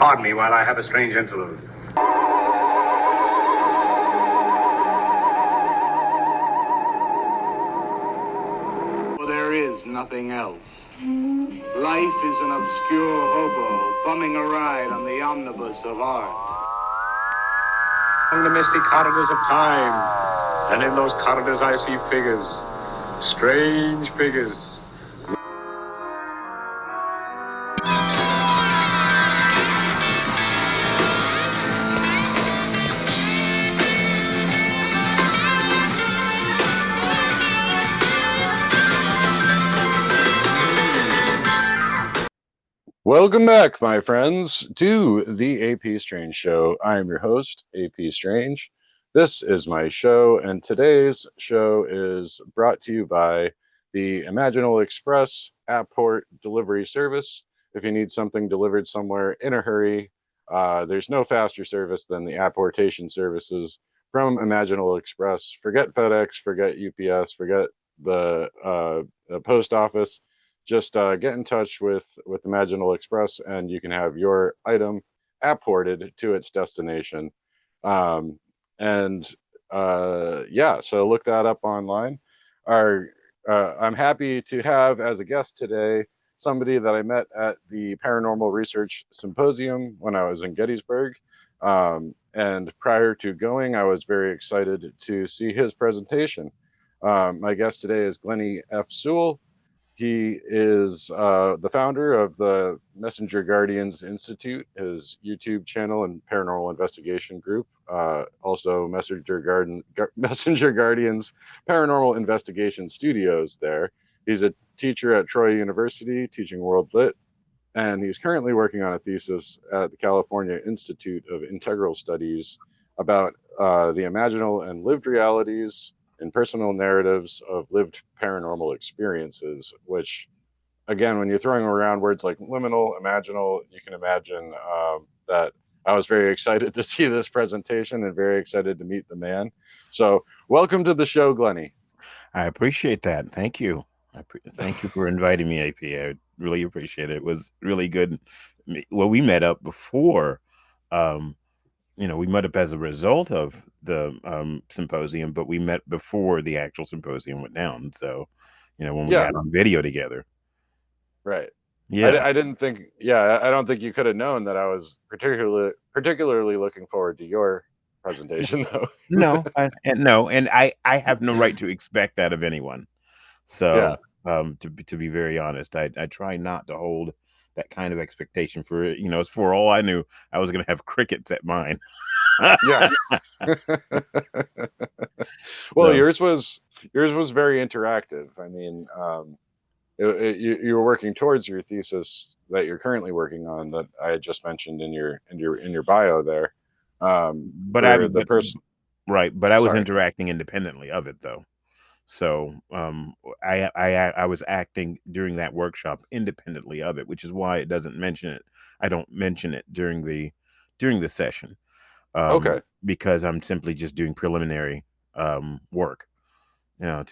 Pardon me while I have a strange interlude. There is nothing else. Life is an obscure hobo bumming a ride on the omnibus of art. Along the misty corridors of time, and in those corridors I see figures, strange figures. Welcome back, my friends, to the AP Strange Show. I am your host, AP Strange. This is my show, and today's show is brought to you by the Imaginal Express Apport delivery service. If you need something delivered somewhere in a hurry, there's no faster service than the apportation services from Imaginal Express. Forget FedEx, forget UPS, forget the post office. Just get in touch with Imaginal Express, and you can have your item apported to its destination. Yeah, so look that up online. I'm happy to have as a guest today somebody that I met at the Paranormal Research Symposium when I was in Gettysburg. And prior to going, I was very excited to see his presentation. My guest today is Glennie F. Sewell. He is the founder of the Messenger Guardians Institute, his YouTube channel and paranormal investigation group. Also, Messenger Guardians Paranormal Investigation Studios there. He's a teacher at Troy University, teaching World Lit, and he's currently working on a thesis at the California Institute of Integral Studies about the imaginal and lived realities and personal narratives of lived paranormal experiences, which, again, when you're throwing around words like liminal, imaginal, you can imagine that I was very excited to see this presentation and very excited to meet the man. So welcome to the show, Glennie. I appreciate that. Thank you. Thank you for inviting me, AP. I really appreciate it. It was really good. Well, we met up before, we met up as a result of the symposium, but we met before the actual symposium went down. So, when we got on video together. Right. Yeah. I didn't think, I don't think you could have known that I was particularly looking forward to your presentation, though. No, and I have no right to expect that of anyone. So, to be very honest, I try not to hold that kind of expectation for, as for all I knew, I was going to have crickets at mine. Yeah. Well, yours was very interactive. I mean, you were working towards your thesis that you're currently working on that I had just mentioned in your bio there. But I was interacting independently of it, though. So I was acting during that workshop independently of it, which is why it doesn't mention it. I don't mention it during the session. Okay. Because I'm simply just doing preliminary work, to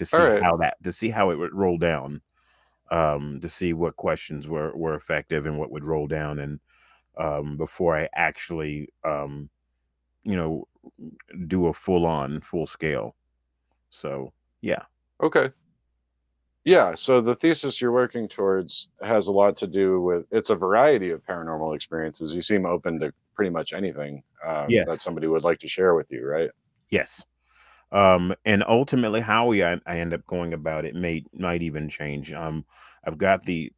see how it would roll down, to see what questions were effective and what would roll down, and before I actually do a full scale. So yeah. Okay. Yeah, so the thesis you're working towards has a lot to do with, it's a variety of paranormal experiences. You seem open to pretty much anything that somebody would like to share with you, right? Yes. And ultimately how I end up going about it might even change. I've got the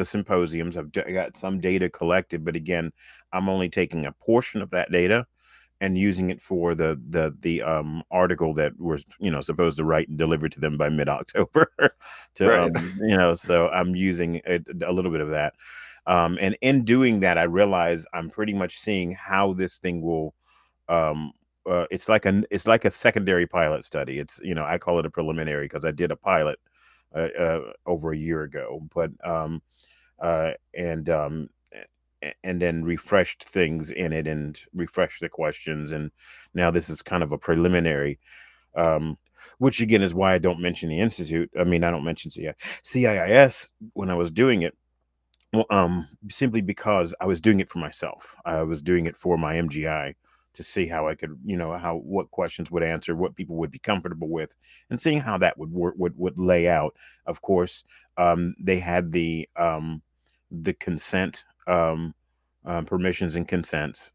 symposiums, I've got some data collected, but again, I'm only taking a portion of that data and using it for the article that we're supposed to write and deliver to them by mid-October. So I'm using a little bit of that, and in doing that, I realize I'm pretty much seeing how this thing will. It's like a secondary pilot study. It's I call it a preliminary because I did a pilot over a year ago, but and then refreshed things in it and refreshed the questions. And now this is kind of a preliminary, which again is why I don't mention the Institute. I mean, I don't mention CIIS when I was doing it, Well, simply because I was doing it for myself. I was doing it for my MGI to see how I could, how what questions would answer, what people would be comfortable with, and seeing how that would work, would lay out. Of course, they had the consent, permissions and consents,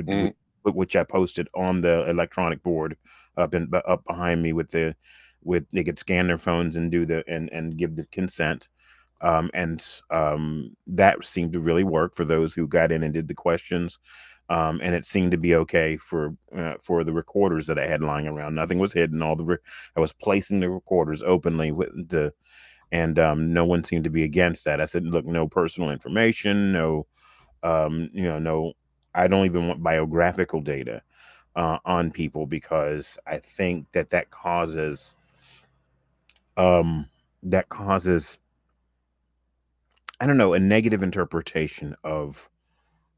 Mm, which I posted on the electronic board up behind me with they could scan their phones and do the and give the consent, and that seemed to really work for those who got in and did the questions. And it seemed to be okay for the recorders that I had lying around. Nothing was hidden. I was placing the recorders openly and no one seemed to be against that. I said, look, no personal information, no, no. I don't even want biographical data on people because I think that um, causes, I don't know, a negative interpretation of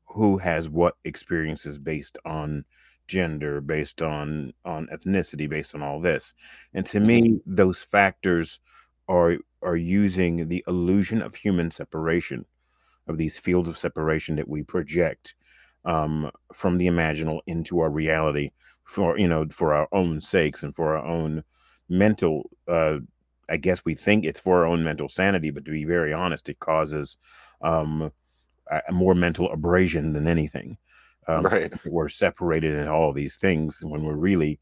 who has what experiences based on gender, based on ethnicity, based on all this. And to mhm, me, those factors are using the illusion of human separation, of these fields of separation that we project from the imaginal into our reality for for our own sakes and for our own mental, I guess we think it's for our own mental sanity, but to be very honest, it causes um, more mental abrasion than anything. right. We're separated in all these things when we're really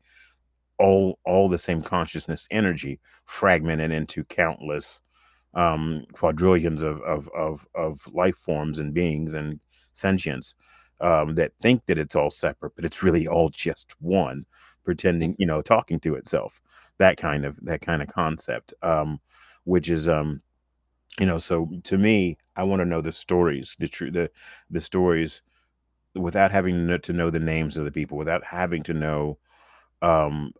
all the same consciousness energy, fragmented into countless quadrillions of life forms and beings and sentience, that think that it's all separate, but it's really all just one, pretending, talking to itself. That kind of concept, which is so to me, I want to know the stories, the stories, without having to know the names of the people, without having to know.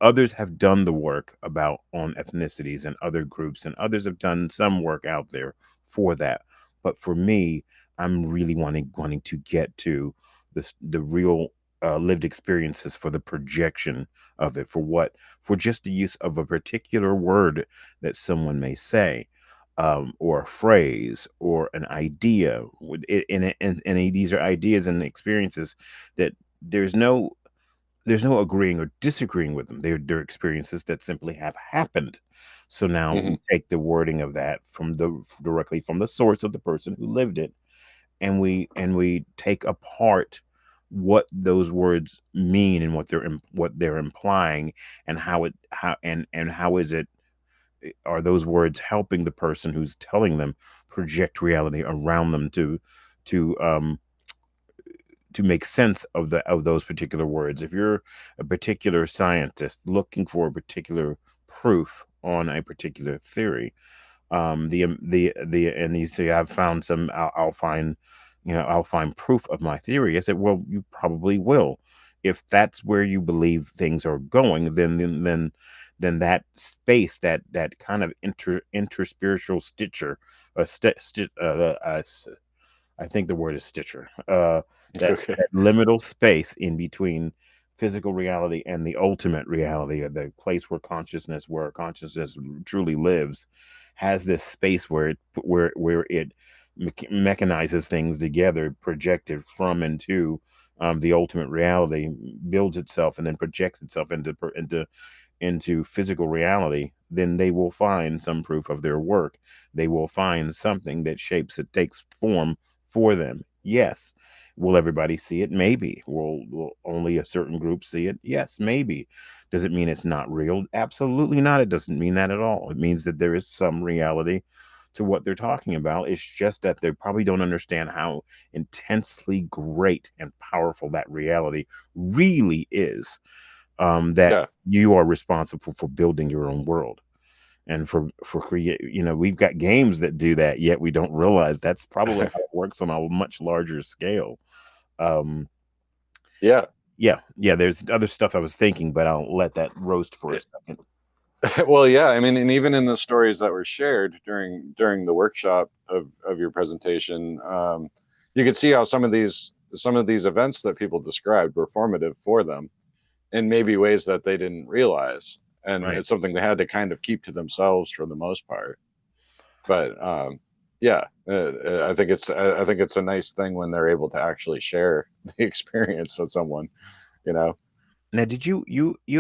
Others have done the work about on ethnicities and other groups, and others have done some work out there for that. But for me, I'm really wanting to get to the real lived experiences for the projection of it, for just the use of a particular word that someone may say, or a phrase or an idea. And these are ideas and experiences that there's no there's no agreeing or disagreeing with them. They're experiences that simply have happened. So now Mhm, we take the wording of that from the directly from the source of the person who lived it, and we take apart what those words mean and what they're implying, and how is it, are those words helping the person who's telling them project reality around them to to make sense of those particular words. If you're a particular scientist looking for a particular proof on a particular theory, the and you say I've found some, I'll find, I'll find proof of my theory. I said, well, you probably will. If that's where you believe things are going, then that space, that kind of interspiritual stitcher, I think the word is Stitcher. okay. That liminal space in between physical reality and the ultimate reality, or the place where consciousness truly lives, has this space where it mechanizes things together, projected from and to the ultimate reality, builds itself and then projects itself into physical reality, then they will find some proof of their work. They will find something that shapes it, takes form for them. Yes. Will everybody see it? Maybe. Will only a certain group see it? Yes, maybe. Does it mean it's not real? Absolutely not. It doesn't mean that at all. It means that there is some reality to what they're talking about. It's just that they probably don't understand how intensely great and powerful that reality really is, that Yeah. you are responsible for building your own world and for create. We've got games that do that, yet we don't realize that's probably how it works on a much larger scale. um Yeah. yeah, there's other stuff I was thinking, but I'll let that roast for a second. Well, yeah. I mean, and even in the stories that were shared during the workshop of your presentation, you could see how some of these events that people described were formative for them in maybe ways that they didn't realize, and Right. it's something they had to kind of keep to themselves for the most part. But yeah, I think it's a nice thing when they're able to actually share the experience with someone. You know, Now, did you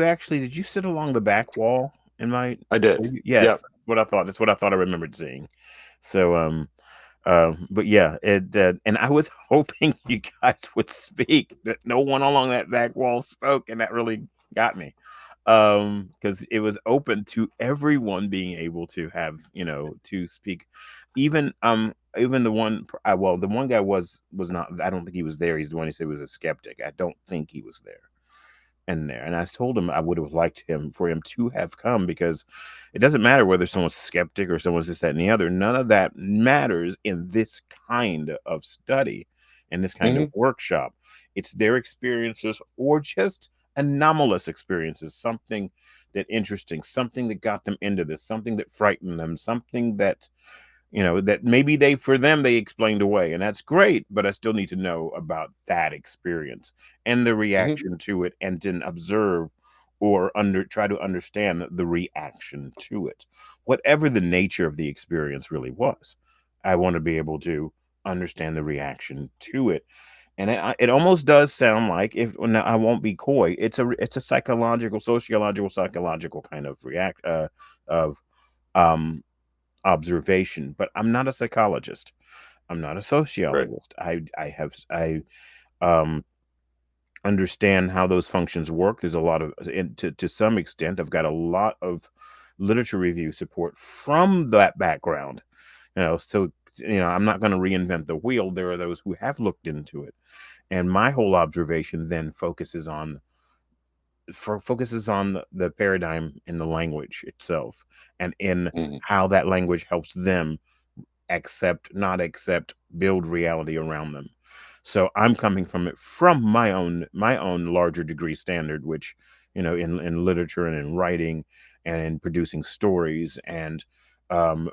actually did you sit along the back wall in my? I did. Yes, Yep. that's what I thought. That's what I thought I remembered seeing. So but yeah, and I was hoping you guys would speak. That no one along that back wall spoke, and that really got me. Because it was open to everyone being able to have, to speak. Even the one guy was not. I don't think he was there. He's the one who said he was a skeptic. I don't think he was there in there. And I told him I would have liked him to have come, because it doesn't matter whether someone's skeptic or someone's this, that, and the other. None of that matters in this kind of study, in this kind of Hmm. workshop. It's their experiences, or just anomalous experiences, something that interesting, something that got them into this, something that frightened them, something that that maybe for them they explained away, and that's great, but I still need to know about that experience and the Hmm. reaction to it, and then observe or try to understand the reaction to it, whatever the nature of the experience really was. I want to be able to understand the reaction to it. And it almost does sound like, if now I won't be coy, it's a psychological, sociological, psychological kind of react of um observation. But I'm not a psychologist. I'm not a Right. sociologist. I um understand how those functions work. There's a lot of, and to some extent, I've got a lot of literature review support from that background. So I'm not going to reinvent the wheel. There are those who have looked into it, and my whole observation then focuses on the paradigm in the language itself, and in Hmm. how that language helps them accept, not accept, build reality around them. So I'm coming from it from my own larger degree standard, which in literature and in writing and in producing stories and um,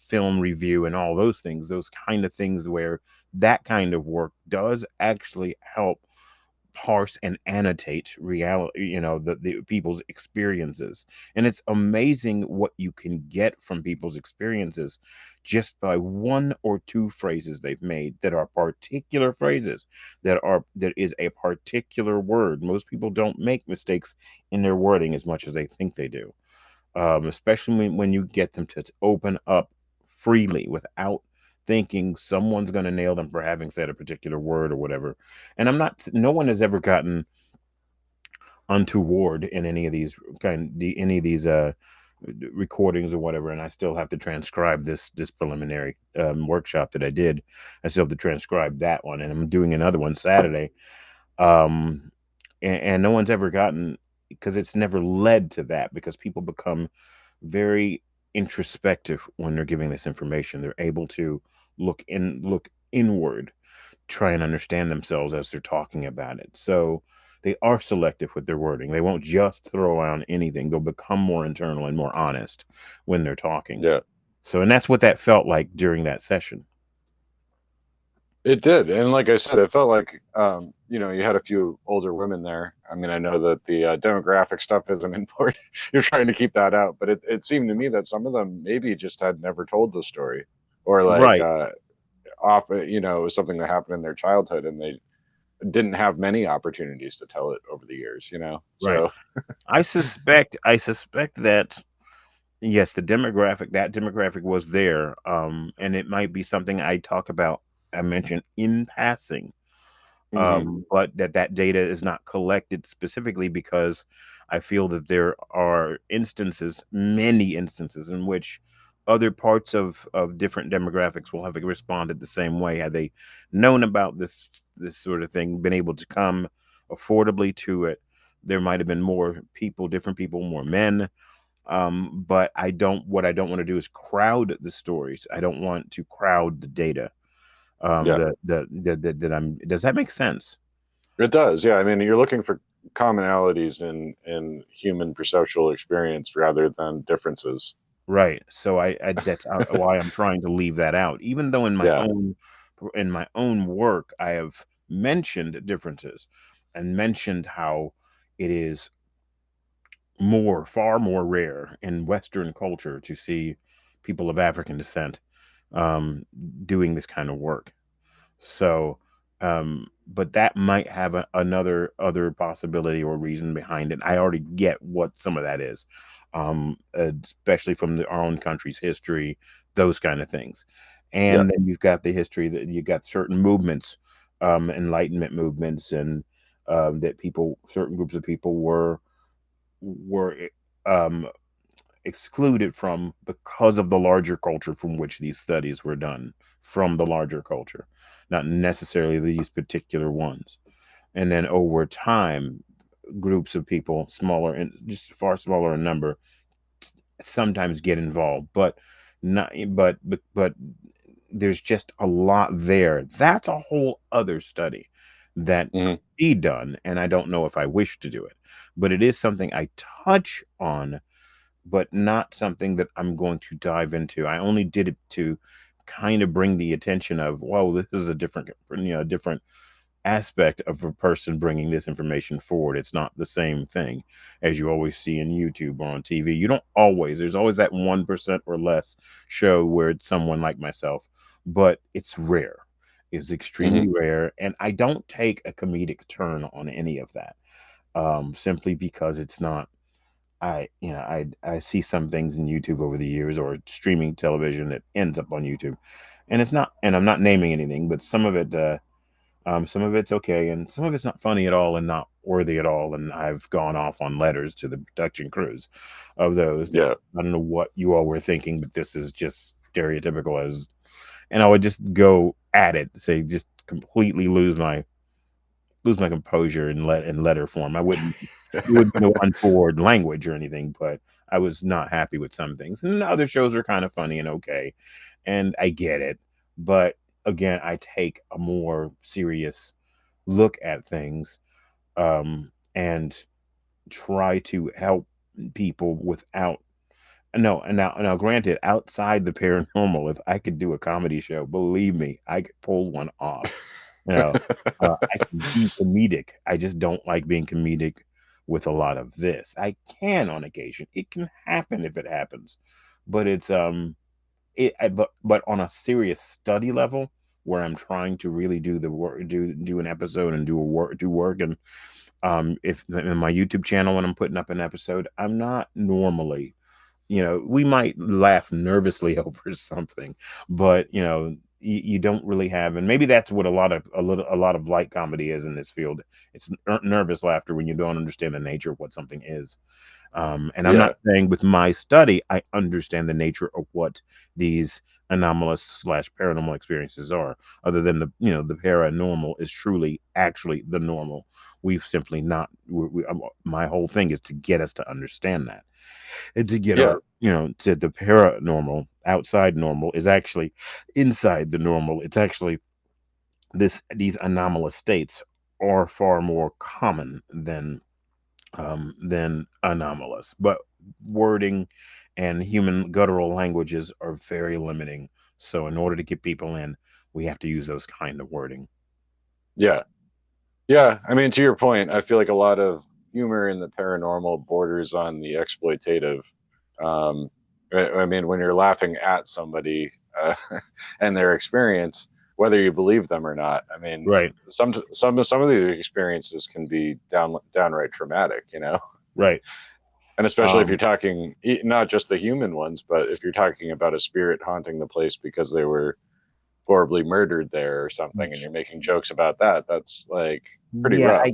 film review and all those kind of things, where that kind of work does actually help parse and annotate reality, the people's experiences. And it's amazing what you can get from people's experiences just by one or two phrases they've made, that are particular phrases, that is a particular word. Most people don't make mistakes in their wording as much as they think they do, especially when you get them to open up freely without thinking someone's going to nail them for having said a particular word or whatever. And no one has ever gotten untoward in any of these recordings or whatever. And I still have to transcribe this preliminary workshop that I did. I still have to transcribe that one, and I'm doing another one Saturday. um and no one's ever gotten, because it's never led to that, because people become very introspective when they're giving this information. They're able to look inward, try and understand themselves as they're talking about it. So they are selective with their wording. They won't just throw around anything. They'll become more internal and more honest when they're talking. Yeah. So, and that's what that felt like during that session. It did, and like I said, it felt like you had a few older women there. I mean, I know that the demographic stuff isn't important. You're trying to keep that out, but it seemed to me that some of them maybe just had never told the story, or like Right, off, it was something that happened in their childhood, and they didn't have many opportunities to tell it over the years. right. So I suspect that, yes, that demographic was there. And it might be something I mentioned in passing, hmm. but that data is not collected specifically, because I feel that there are many instances, in which other parts of different demographics will have responded the same way, had they known about this sort of thing, been able to come affordably to it. There might have been more people, different people, more men. But what I don't want to do is crowd the stories. I don't want to crowd the data. Yeah, That I'm Does that make sense? it does. Yeah, I mean, you're looking for commonalities in human perceptual experience rather than differences. Right. So I that's why I'm trying to leave that out. Even though Yeah, in my own work I have mentioned differences, and mentioned how it is far more rare in Western culture to see people of African descent um, doing this kind of work. So, but that might have another other possibility or reason behind it. I already get what some of that is, especially from our own country's history, those kind of things. Yeah. And then you've got the history that you've got certain movements, Enlightenment movements, and that people, certain groups of people were um, excluded from because of the larger culture from which these studies were done, from the larger culture, not necessarily these particular ones. And then over time, groups of people, smaller and just far smaller in number, sometimes get involved, but not, but there's just a lot there. That's a whole other study that could Hmm. be done, and I don't know if I wish to do it, but it is something I touch on, but not something that I'm going to dive into. I only did it to kind of bring the attention of, whoa, this is a different, different aspect of a person bringing this information forward. It's not the same thing as you always see in YouTube or on TV. You don't always, there's always that 1% or less show where it's someone like myself, but it's rare. It's Hmm. extremely rare. And I don't take a comedic turn on any of that, simply because it's not. I see some things in YouTube over the years or streaming television that ends up on YouTube, and it's not. And I'm not naming anything, but some of it's okay, and some of it's not funny at all and not worthy at all. And I've gone off on letters to the production crews of those that Yeah. I don't know what you all were thinking, but this is just stereotypical as. And I would just go at it, say, just completely lose my composure in letter form. I wouldn't There would be no untoward language or anything, but I was not happy with some things. And other shows are kind of funny and okay, and I get it. But again, I take a more serious look at things, and try to help people without. No, and now granted, outside the paranormal, if I could do a comedy show, believe me, I could pull one off. You know, I can be comedic. I just don't like being comedic with a lot of this. I can on occasion. It can happen if it happens, but it's but on a serious study level where I'm trying to really do the work, do an episode and do work, and if in my YouTube channel when I'm putting up an episode, I'm not normally, we might laugh nervously over something, but you don't really have, and maybe that's what a lot of light comedy is in this field. It's nervous laughter when you don't understand the nature of what something is. And I'm Yeah. not saying with my study I understand the nature of what these anomalous slash paranormal experiences are, other than the paranormal is truly actually the normal. We've simply not. My whole thing is to get us to understand that, and to get Yeah. our, to the paranormal outside normal is actually inside the normal. It's actually these anomalous states are far more common than anomalous, but wording and human guttural languages are very limiting. So in order to get people in, we have to use those kind of wording. Yeah. Yeah. I mean, to your point, I feel like a lot of humor in the paranormal borders on the exploitative. Um, I mean, when you're laughing at somebody and their experience, whether you believe them or not, I mean, Right, some of these experiences can be downright traumatic, you know. right. And especially if you're Um, talking not just the human ones, but if you're talking about a spirit haunting the place because they were horribly murdered there or something, and you're making jokes about that, that's like pretty yeah, rough.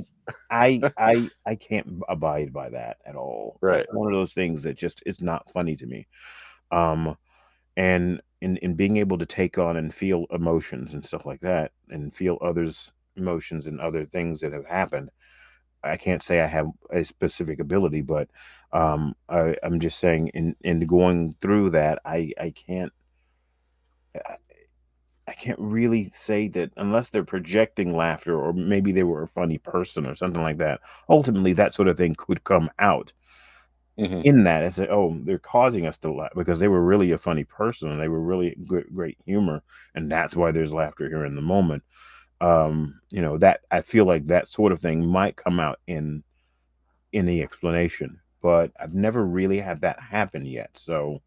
I can't abide by that at all. It's Right. one of those things that just is not funny to me. Um, and in being able to take on and feel emotions and stuff like that, and feel others' emotions and other things that have happened. I can't say I have a specific ability, but I'm just saying in going through that, I can't really say that unless they're projecting laughter or maybe they were a funny person or something like that. Ultimately, that sort of thing could come out Hmm. in that and say, "Oh, they're causing us to laugh because they were really a funny person and they were really great humor, and that's why there's laughter here in the moment." That I feel like that sort of thing might come out in the explanation, but I've never really had that happen yet. So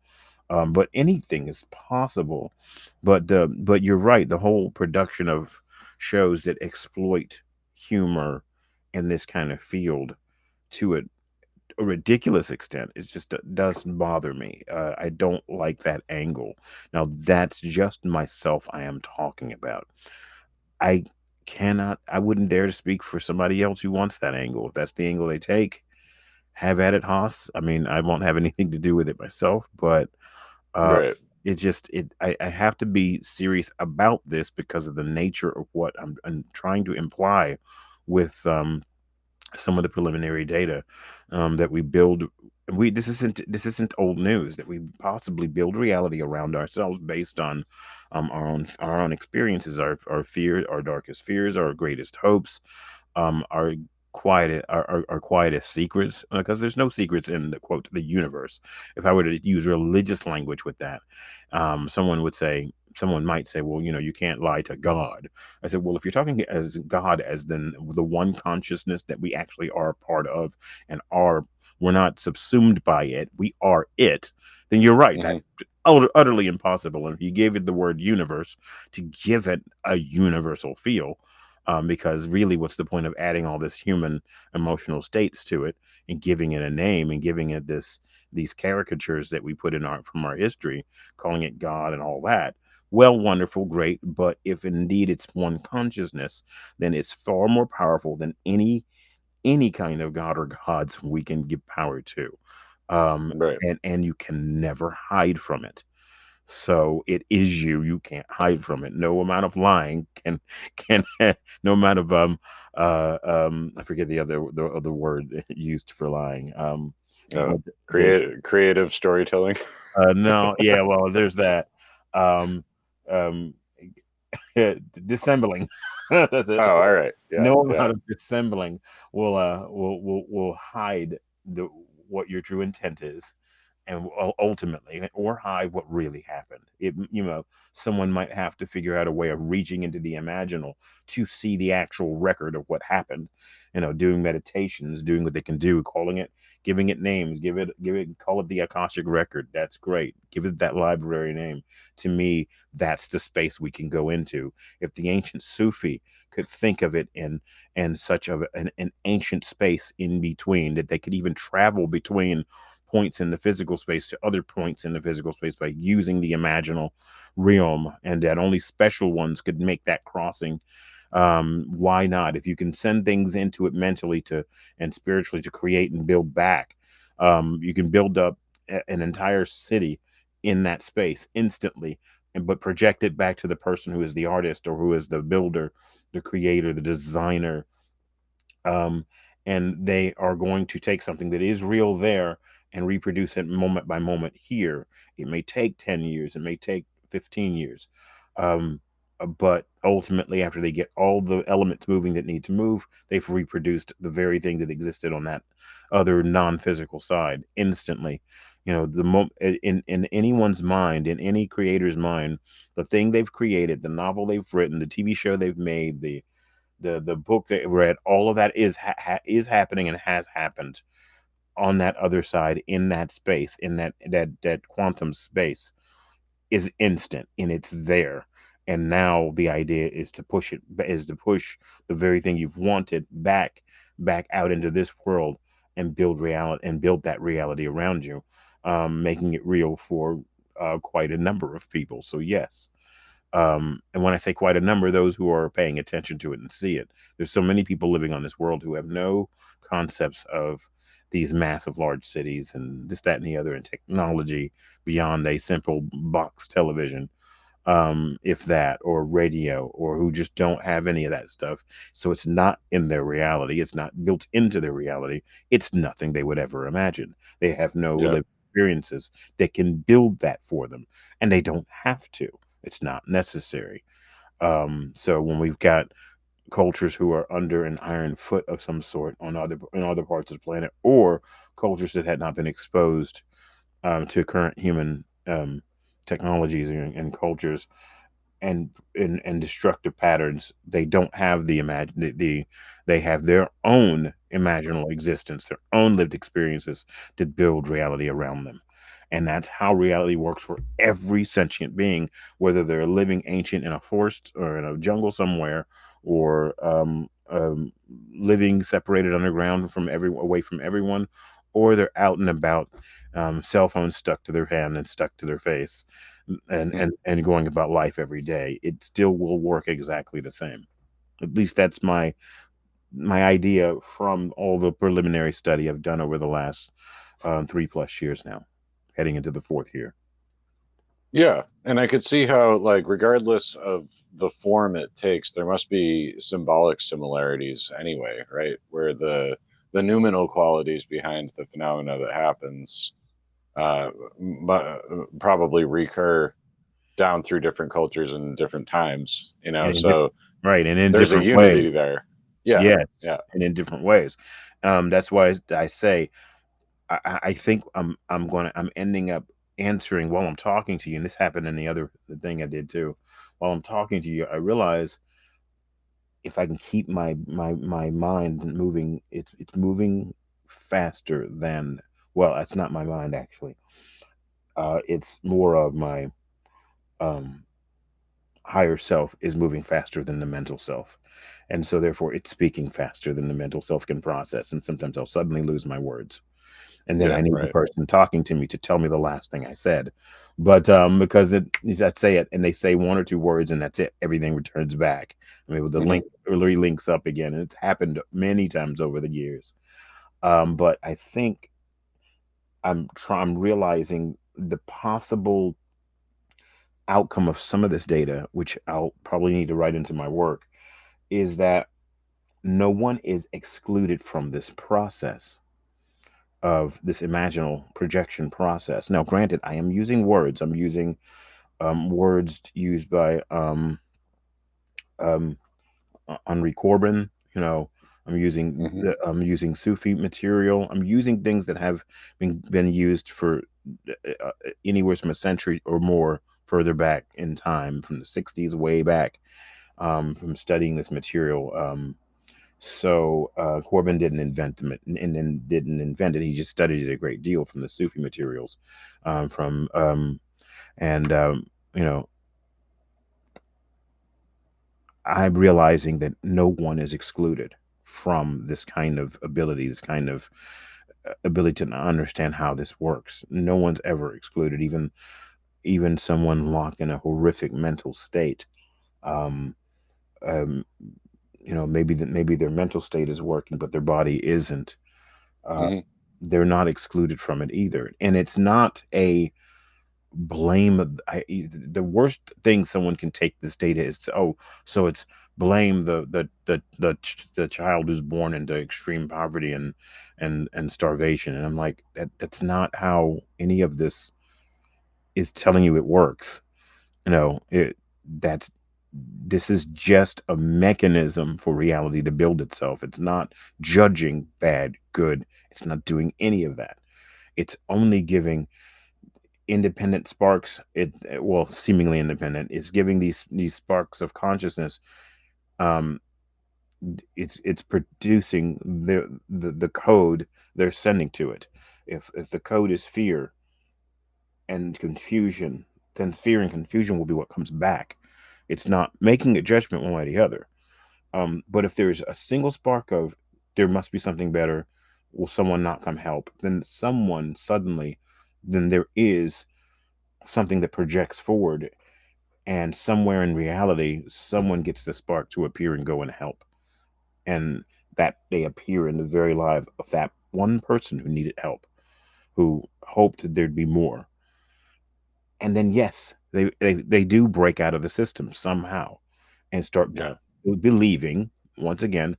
But anything is possible. But you're right. The whole production of shows that exploit humor in this kind of field to a ridiculous extent, it just does bother me. I don't like that angle. Now that's just myself I am talking about. I I wouldn't dare to speak for somebody else who wants that angle. If that's the angle they take, have at it, Haas. I mean, I won't have anything to do with it myself, but uh, Right. I have to be serious about this because of the nature of what I'm trying to imply with some of the preliminary data that we build. This isn't old news that we possibly build reality around ourselves based on our own experiences, our fears, our darkest fears, our greatest hopes, our our quietest secrets, because there's no secrets in the quote the universe. If I were to use religious language with that, someone might say, well, you can't lie to God. I said, well, if you're talking as God as then the one consciousness that we actually are a part of, and are we're not subsumed by it, we are it, then you're right, Hmm. that's utterly impossible. And if you gave it the word universe, to give it a universal feel, because really, what's the point of adding all this human emotional states to it and giving it a name and giving it these caricatures that we put in our from our history, calling it God and all that? Well, wonderful, great, but if indeed it's one consciousness, then it's far more powerful than any kind of god or gods we can give power to, Right. and you can never hide from it. So it is you. You can't hide from it. No amount of lying can no amount of I forget the other word used for lying. Uh, But the creative storytelling. no, yeah, well, there's that. Um, um, Dissembling. That's it. Oh, all right. Yeah. No Yeah. amount of dissembling will hide the what your true intent is, and ultimately, or hide what really happened. Someone might have to figure out a way of reaching into the imaginal to see the actual record of what happened. Doing meditations, doing what they can do, calling it, giving it names, call it the Akashic record. That's great. Give it that library name. To me, that's the space we can go into. If the ancient Sufi could think of it in such of an ancient space in between, that they could even travel between points in the physical space to other points in the physical space by using the imaginal realm, and that only special ones could make that crossing. Why not? If you can send things into it mentally to and spiritually to create and build back, you can build up an entire city in that space instantly, and but project it back to the person who is the artist, or who is the builder, the creator, the designer, um, and they are going to take something that is real there and reproduce it moment by moment here. It may take 10 years, it may take 15 years. Um, but ultimately, after they get all the elements moving that need to move, they've reproduced the very thing that existed on that other non-physical side instantly. In anyone's mind, in any creator's mind, the thing they've created, the novel they've written, the TV show they've made, the book that I read, all of that is happening and has happened on that other side, in that space, in that quantum space, is instant and it's there. And now the idea is to push the very thing you've wanted back out into this world, and build that reality around you, making it real for quite a number of people. So yes, and when I say quite a number, those who are paying attention to it and see it. There's so many people living on this world who have no concepts of these massive large cities and this, that, and the other, and technology beyond a simple box television, if that, or radio, or who just don't have any of that stuff. So it's not in their reality. It's not built into their reality. It's nothing they would ever imagine. They have no Yeah. lived experiences that can build that for them, and they don't have to. It's not necessary. So when we've got cultures who are under an iron foot of some sort in other parts of the planet, or cultures that had not been exposed to current human technologies and cultures, and destructive patterns, they don't have they have their own imaginal existence, their own lived experiences to build reality around them. And that's how reality works for every sentient being, whether they're living ancient in a forest or in a jungle somewhere, or living separated underground from away from everyone, or they're out and about, cell phones stuck to their hand and stuck to their face, and going about life every day. It still will work exactly the same. At least that's my idea from all the preliminary study I've done over the last 3+ years now, heading into the fourth year. Yeah, and I could see how, like, regardless of the form it takes, there must be symbolic similarities anyway, right? Where the noumenal qualities behind the phenomena that happens probably recur down through different cultures and different times, you know. And So right, and in there's a different ways. unity there. Yeah, Yes, yeah. and in different ways. That's why I say I think I'm ending up answering while I'm talking to you, and this happened in the thing I did too. While I'm talking to you, I realize if I can keep my mind moving, it's moving faster than, well, that's not my mind actually. It's more of my um higher self is moving faster than the mental self. And so therefore it's speaking faster than the mental self can process. And sometimes I'll suddenly lose my words. And then Yeah, I need the right. person talking to me to tell me the last thing I said. But because I say it and they say one or two words and that's it, everything returns back. I mean, the Hmm. link links up again, and it's happened many times over the years. But I think I'm realizing the possible outcome of some of this data, which I'll probably need to write into my work, is that no one is excluded from this process of this imaginal projection process. Now, granted, I am using words. I'm using words used by um, Henri Corbin. You know, Hmm. I'm using Sufi material. I'm using things that have been used for anywhere from a century or more further back in time, from the '60s way back, from studying this material. So Corbin didn't invent them, and then didn't invent it. He just studied it a great deal from the Sufi materials, from and you know, I'm realizing that no one is excluded from this kind of ability, this kind of ability to understand how this works. No one's ever excluded, even someone locked in a horrific mental state. Um, um, maybe their mental state is working, but their body isn't. Uh, Hmm. they're not excluded from it either, and it's not a blame. The worst thing someone can take this data is, oh, so it's blame the child who's born into extreme poverty and starvation, and I'm like, that's not how any of this is telling you it works. That's this is just a mechanism for reality to build itself. It's not judging bad, good. It's not doing any of that. It's only giving independent sparks. Well, seemingly independent. It's giving these sparks of consciousness. Um, it's producing the code they're sending to it. If the code is fear and confusion, then fear and confusion will be what comes back. It's not making a judgment one way or the other. But if there's a single spark of there must be something better, will someone not come help? Then someone suddenly, then there is something that projects forward, and somewhere in reality, someone gets the spark to appear and go and help, and that they appear in the very life of that one person who needed help, who hoped there'd be more. And then yes, they do break out of the system somehow and start Yeah. believing once again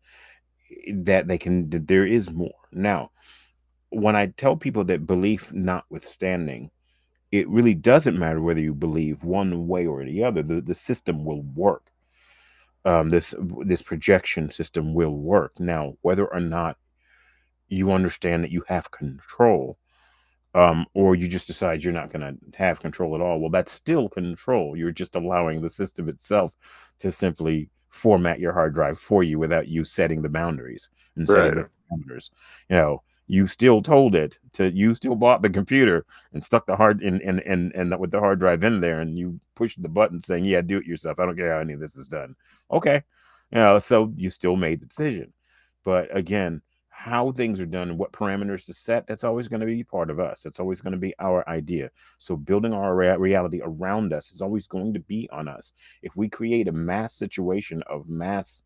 that that there is more. Now, when I tell people that belief notwithstanding, it really doesn't matter whether you believe one way or the other. The system will work. This projection system will work. Now, whether or not you understand that you have control, or you just decide you're not going to have control at all, well, that's still control. You're just allowing the system itself to simply format your hard drive for you without you setting the boundaries and setting the Right. parameters. You know, You still told it to. You still bought the computer and stuck the hard and with the hard drive in there, and you pushed the button saying, "Yeah, do it yourself. I don't care how any of this is done." Okay, so you still made the decision. But again, how things are done and what parameters to set, that's always going to be part of us. That's always going to be our idea. So building our reality around us is always going to be on us. If we create a mass situation of mass,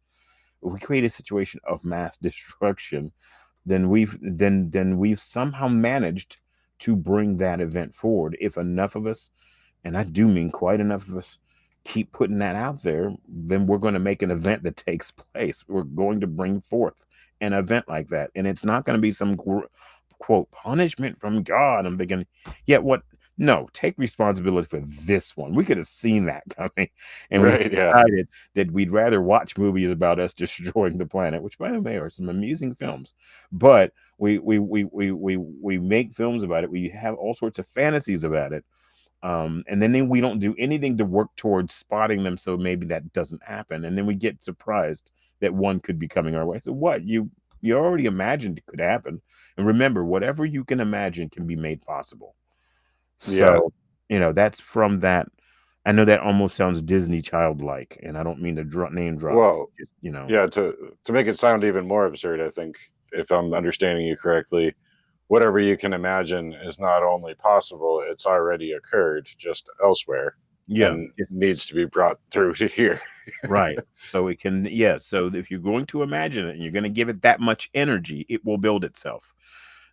if we create a situation of mass destruction, then we've somehow managed to bring that event forward. If enough of us, and I do mean quite enough of us, keep putting that out there, then we're going to make an event that takes place. We're going to bring forth an event like that, and it's not going to be some quote punishment from God. I'm thinking, yeah, what? No, take responsibility for this one. We could have seen that coming, and we Right. Yeah. decided that we'd rather watch movies about us destroying the planet, which by the way are some amusing films. But we make films about it. We have all sorts of fantasies about it, and then we don't do anything to work towards spotting them, so maybe that doesn't happen, and then we get surprised that one could be coming our way. So what you already imagined it could happen, and remember, whatever you can imagine can be made possible. Yeah. So that's from that. I know that almost sounds Disney childlike, and I don't mean to name drop. Well, Just, yeah. To make it sound even more absurd, I think if I'm understanding you correctly, whatever you can imagine is not only possible, it's already occurred just elsewhere yeah, and needs to be brought through to here. right. So it can, yeah. So if you're going to imagine it and you're going to give it that much energy, it will build itself.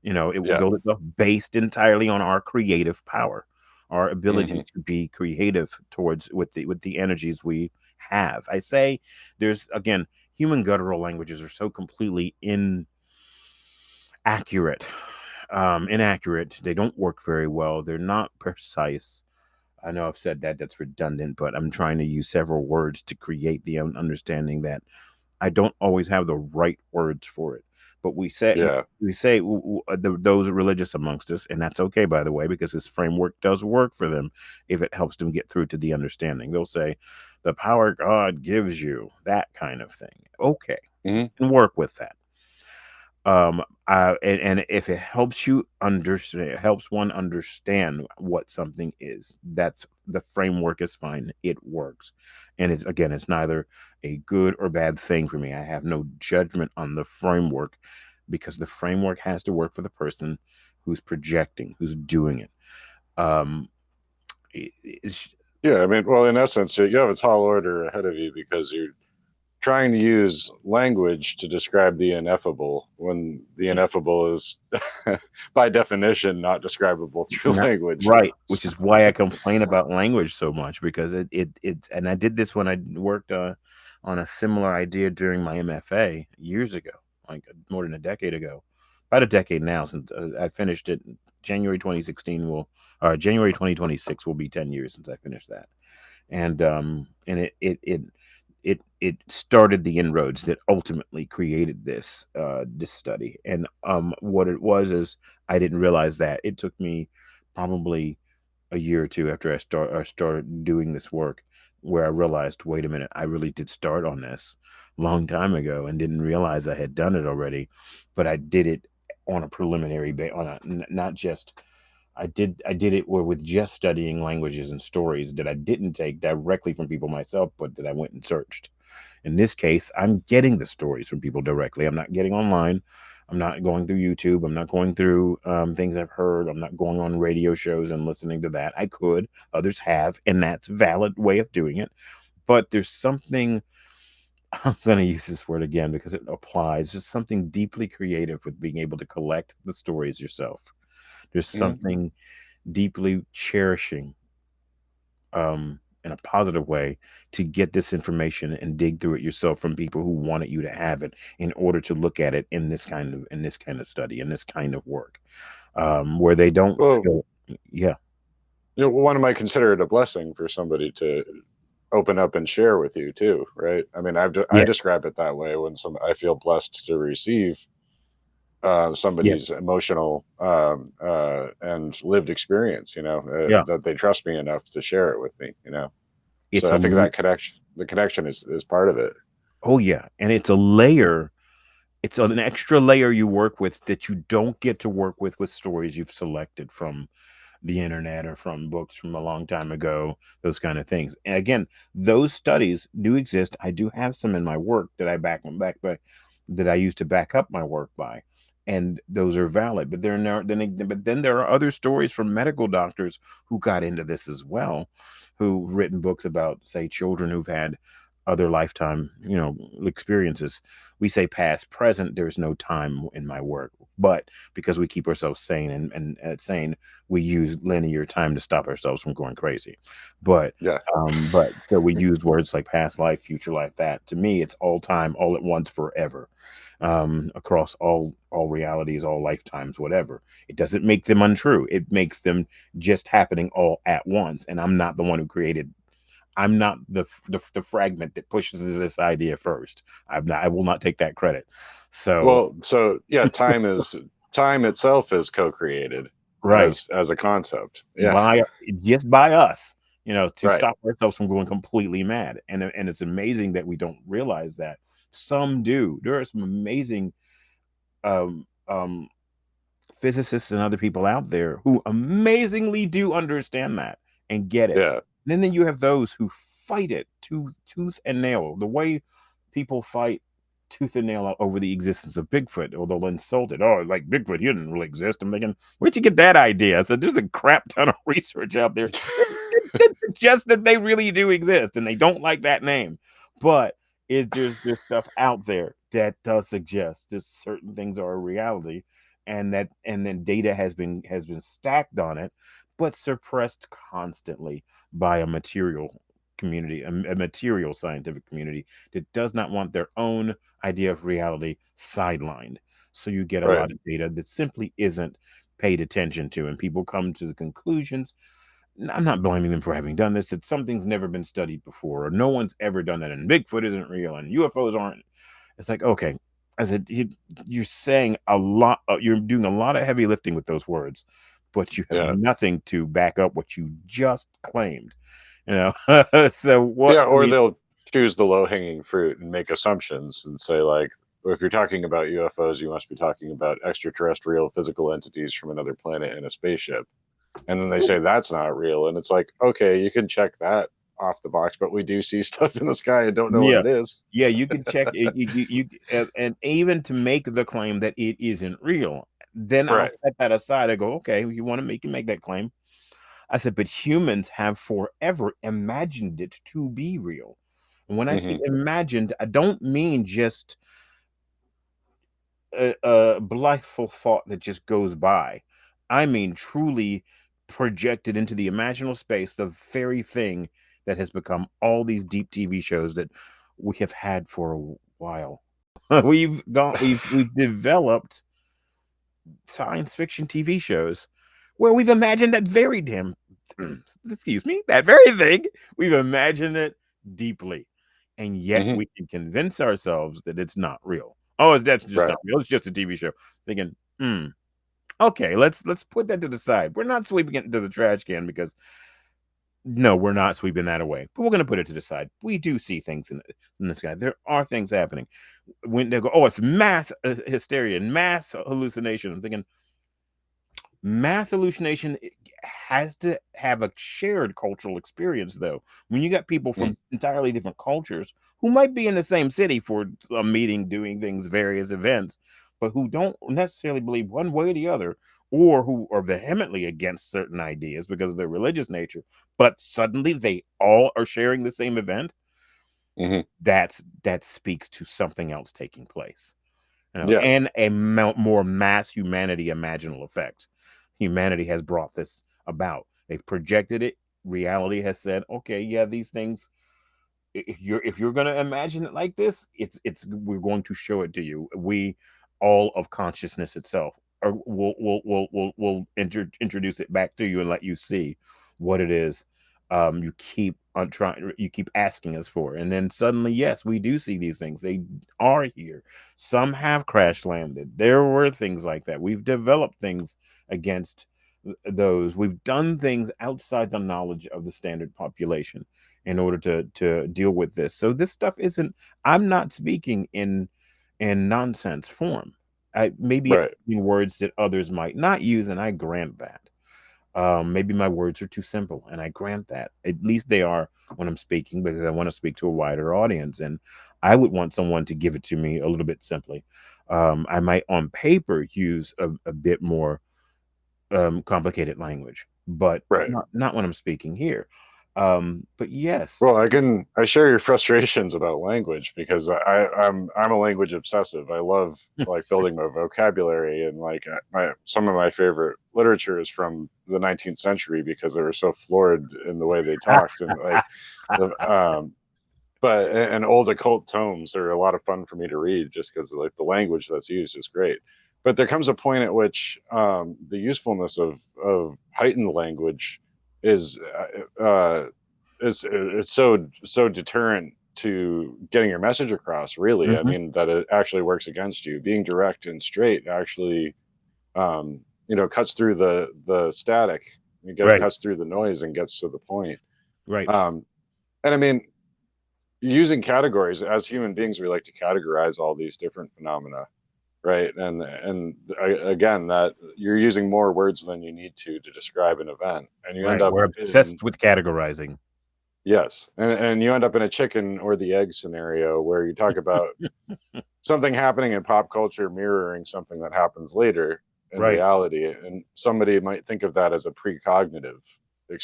It will Yeah. build itself based entirely on our creative power, our Hmm. ability to be creative towards with the energies we have. I say there's again, human guttural languages are so completely inaccurate. They don't work very well. They're not precise. I know I've said that, that's redundant, but I'm trying to use several words to create the understanding that I don't always have the right words for it. But Yeah. we say those religious amongst us, and that's okay, by the way, because this framework does work for them if it helps them get through to the understanding. They'll say, "The power God gives you," that kind of thing. Okay, Hmm. and work with that. And if it helps you understand, it helps one understand what something is, that's the framework is fine, it works. And it's neither a good or bad thing for me. I have no judgment on the framework, because the framework has to work for the person who's projecting, who's doing it. um it's Yeah. I mean, well, in essence, you have a tall order ahead of you because you're trying to use language to describe the ineffable when the ineffable is by definition not describable through Not language, right, which So, is why I complain about language so much, because and I did this when I worked on a similar idea during my MFA years ago, like more than a decade ago, about a decade now, since I finished it. January 2016 will, January 2026 will be 10 years since I finished that. And it started the inroads that ultimately created this study. And what it was is, I didn't realize that it took me probably a year or two after I started doing this work, where I realized, wait a minute, I really did start on this a long time ago and didn't realize I had done it already. But I did it on a preliminary on a not just, I did it with just studying languages and stories that I didn't take directly from people myself, but that I went and searched. In this case, I'm getting the stories from people directly. I'm not getting online. I'm not going through YouTube. I'm not going through things I've heard. I'm not going on radio shows and listening to that. I could, others have, and that's a valid way of doing it. But there's something, I'm going to use this word again because it applies. There's something deeply creative with being able to collect the stories yourself. There's mhm. something deeply cherishing, in a positive way, to get this information and dig through it yourself from people who wanted you to have it in order to look at it in this kind of study, in this kind of work, where they don't Well, feel. Yeah, one might consider it a blessing for somebody to open up and share with you too, right? I mean, I yeah, describe it that way when some I feel blessed to receive yeah, somebody's emotional and lived experience, yeah. that they trust me enough to share it with me, It's So a I think that the connection is part of it. oh yeah, and it's a layer. It's an extra layer you work with that you don't get to work with stories you've selected from the internet or from books from a long time ago, those kind of things. And again, those studies do exist. I do have some in my work that I back by, that I use to back up my work by, and those are valid. But there are but then there are other stories from medical doctors who got into this as well, who've written books about, say, children who've had other lifetime, experiences. We say past, present. There's no time in my work, but because we keep ourselves sane and sane, we use linear time to stop ourselves from going crazy. But Yeah. but so we use words like past life, future life. That to me, it's all time, all at once, forever, across all realities, all lifetimes, whatever. It doesn't make them untrue. It makes them just happening all at once. And I'm not the one who created. I'm not the fragment that pushes this idea first. I'm not. I will not take that credit. So Well, so yeah, time itself is co-created right. as a concept. Yeah. By just by us, to Right. stop ourselves from going completely mad. And it's amazing that we don't realize that. Some do. There are some amazing um um physicists and other people out there who amazingly do understand that and get it. Yeah. And then you have those who fight it tooth and nail. The way people fight tooth and nail over the existence of Bigfoot, or they'll insult it. Oh, like Bigfoot, he didn't really exist. I'm thinking, where'd you get that idea? So there's a crap ton of research out there that suggests that they really do exist, and they don't like that name. But there's stuff out there that does suggest that certain things are a reality, and then data has been stacked on it, but suppressed constantly by a material community, a material scientific community that does not want their own idea of reality sidelined. So you get a Right. lot of data that simply isn't paid attention to, and people come to the conclusions. I'm not blaming them for having done this, that something's never been studied before, or no one's ever done that, and Bigfoot isn't real, and UFOs aren't. It's like, okay, as a you're saying a lot, you're doing a lot of heavy lifting with those words, but you have Yeah. nothing to back up what you just claimed. You know, so what Yeah, can or we? they'll choose the low-hanging fruit and make assumptions and say like, well, if you're talking about UFOs, you must be talking about extraterrestrial physical entities from another planet in a spaceship. And then they say that's not real, and it's like, okay, you can check that off the box, but we do see stuff in the sky and don't know what Yeah, it is. yeah, you can check it, and even to make the claim that it isn't real, then I'll Right. set that aside. I go, okay, you want to make you make that claim. I said, but humans have forever imagined it to be real. And when I say Hmm. imagined, I don't mean just a blitheful thought that just goes by. I mean truly projected into the imaginal space, the very thing that has become all these deep TV shows that we have had for a while. We've developed science fiction TV shows where we've imagined that very damn excuse me, that very thing. We've imagined it deeply. And yet Hmm. we can convince ourselves that it's not real. Oh, that's just Right. not real. It's just a TV show. Thinking, okay, let's put that to the side. We're not sweeping it into the trash can because no, we're not sweeping that away. But we're going to put it to the side. We do see things in the sky. There are things happening. When they go, oh, it's mass hysteria and mass hallucination. I'm thinking, mass hallucination has to have a shared cultural experience, though. When you got people Mm. from entirely different cultures who might be in the same city for a meeting, doing things, various events, but who don't necessarily believe one way or the other, or who are vehemently against certain ideas because of their religious nature, but suddenly they all are sharing the same event, Hmm. that speaks to something else taking place. Yeah. And a more mass humanity imaginal effect. Humanity has brought this about. They've projected it. Reality has said, okay, yeah, these things. If you're going to imagine it like this, it's we're going to show it to you. We, all of consciousness itself, or will introduce it back to you and let you see what it is. You keep on trying. You keep asking us for, and then suddenly, yes, we do see these things. They are here. Some have crash landed. There were things like that. We've developed things against those. We've done things outside the knowledge of the standard population in order to deal with this. So this stuff isn't. I'm not speaking and nonsense form. I maybe I'm Right. using words that others might not use, and I grant that. Maybe my words are too simple, and I grant that. At least they are when I'm speaking, because I want to speak to a wider audience, and I would want someone to give it to me a little bit simply. I might, on paper, use a bit more complicated language, but Right. not when I'm speaking here. But yes, Well, I share your frustrations about language because I'm a language obsessive. I love like building my vocabulary, and like my some of my favorite literature is from the 19th century because they were so florid in the way they talked, and like the but and old occult tomes are a lot of fun for me to read just because like the language that's used is great. But there comes a point at which the usefulness of heightened language is it's so deterrent to getting your message across. Really, I hmm mean that it actually works against you. Being direct and straight actually, cuts through the static, right, cuts through the noise, and gets to the point. right, Um, and I mean, using categories as human beings, we like to categorize all these different phenomena, right? Again, that you're using more words than you need to describe an event, and you end right. up We're in obsessed with categorizing. yes, and you end up in a chicken or the egg scenario where you talk about something happening in pop culture mirroring something that happens later in Right, reality, and somebody might think of that as a precognitive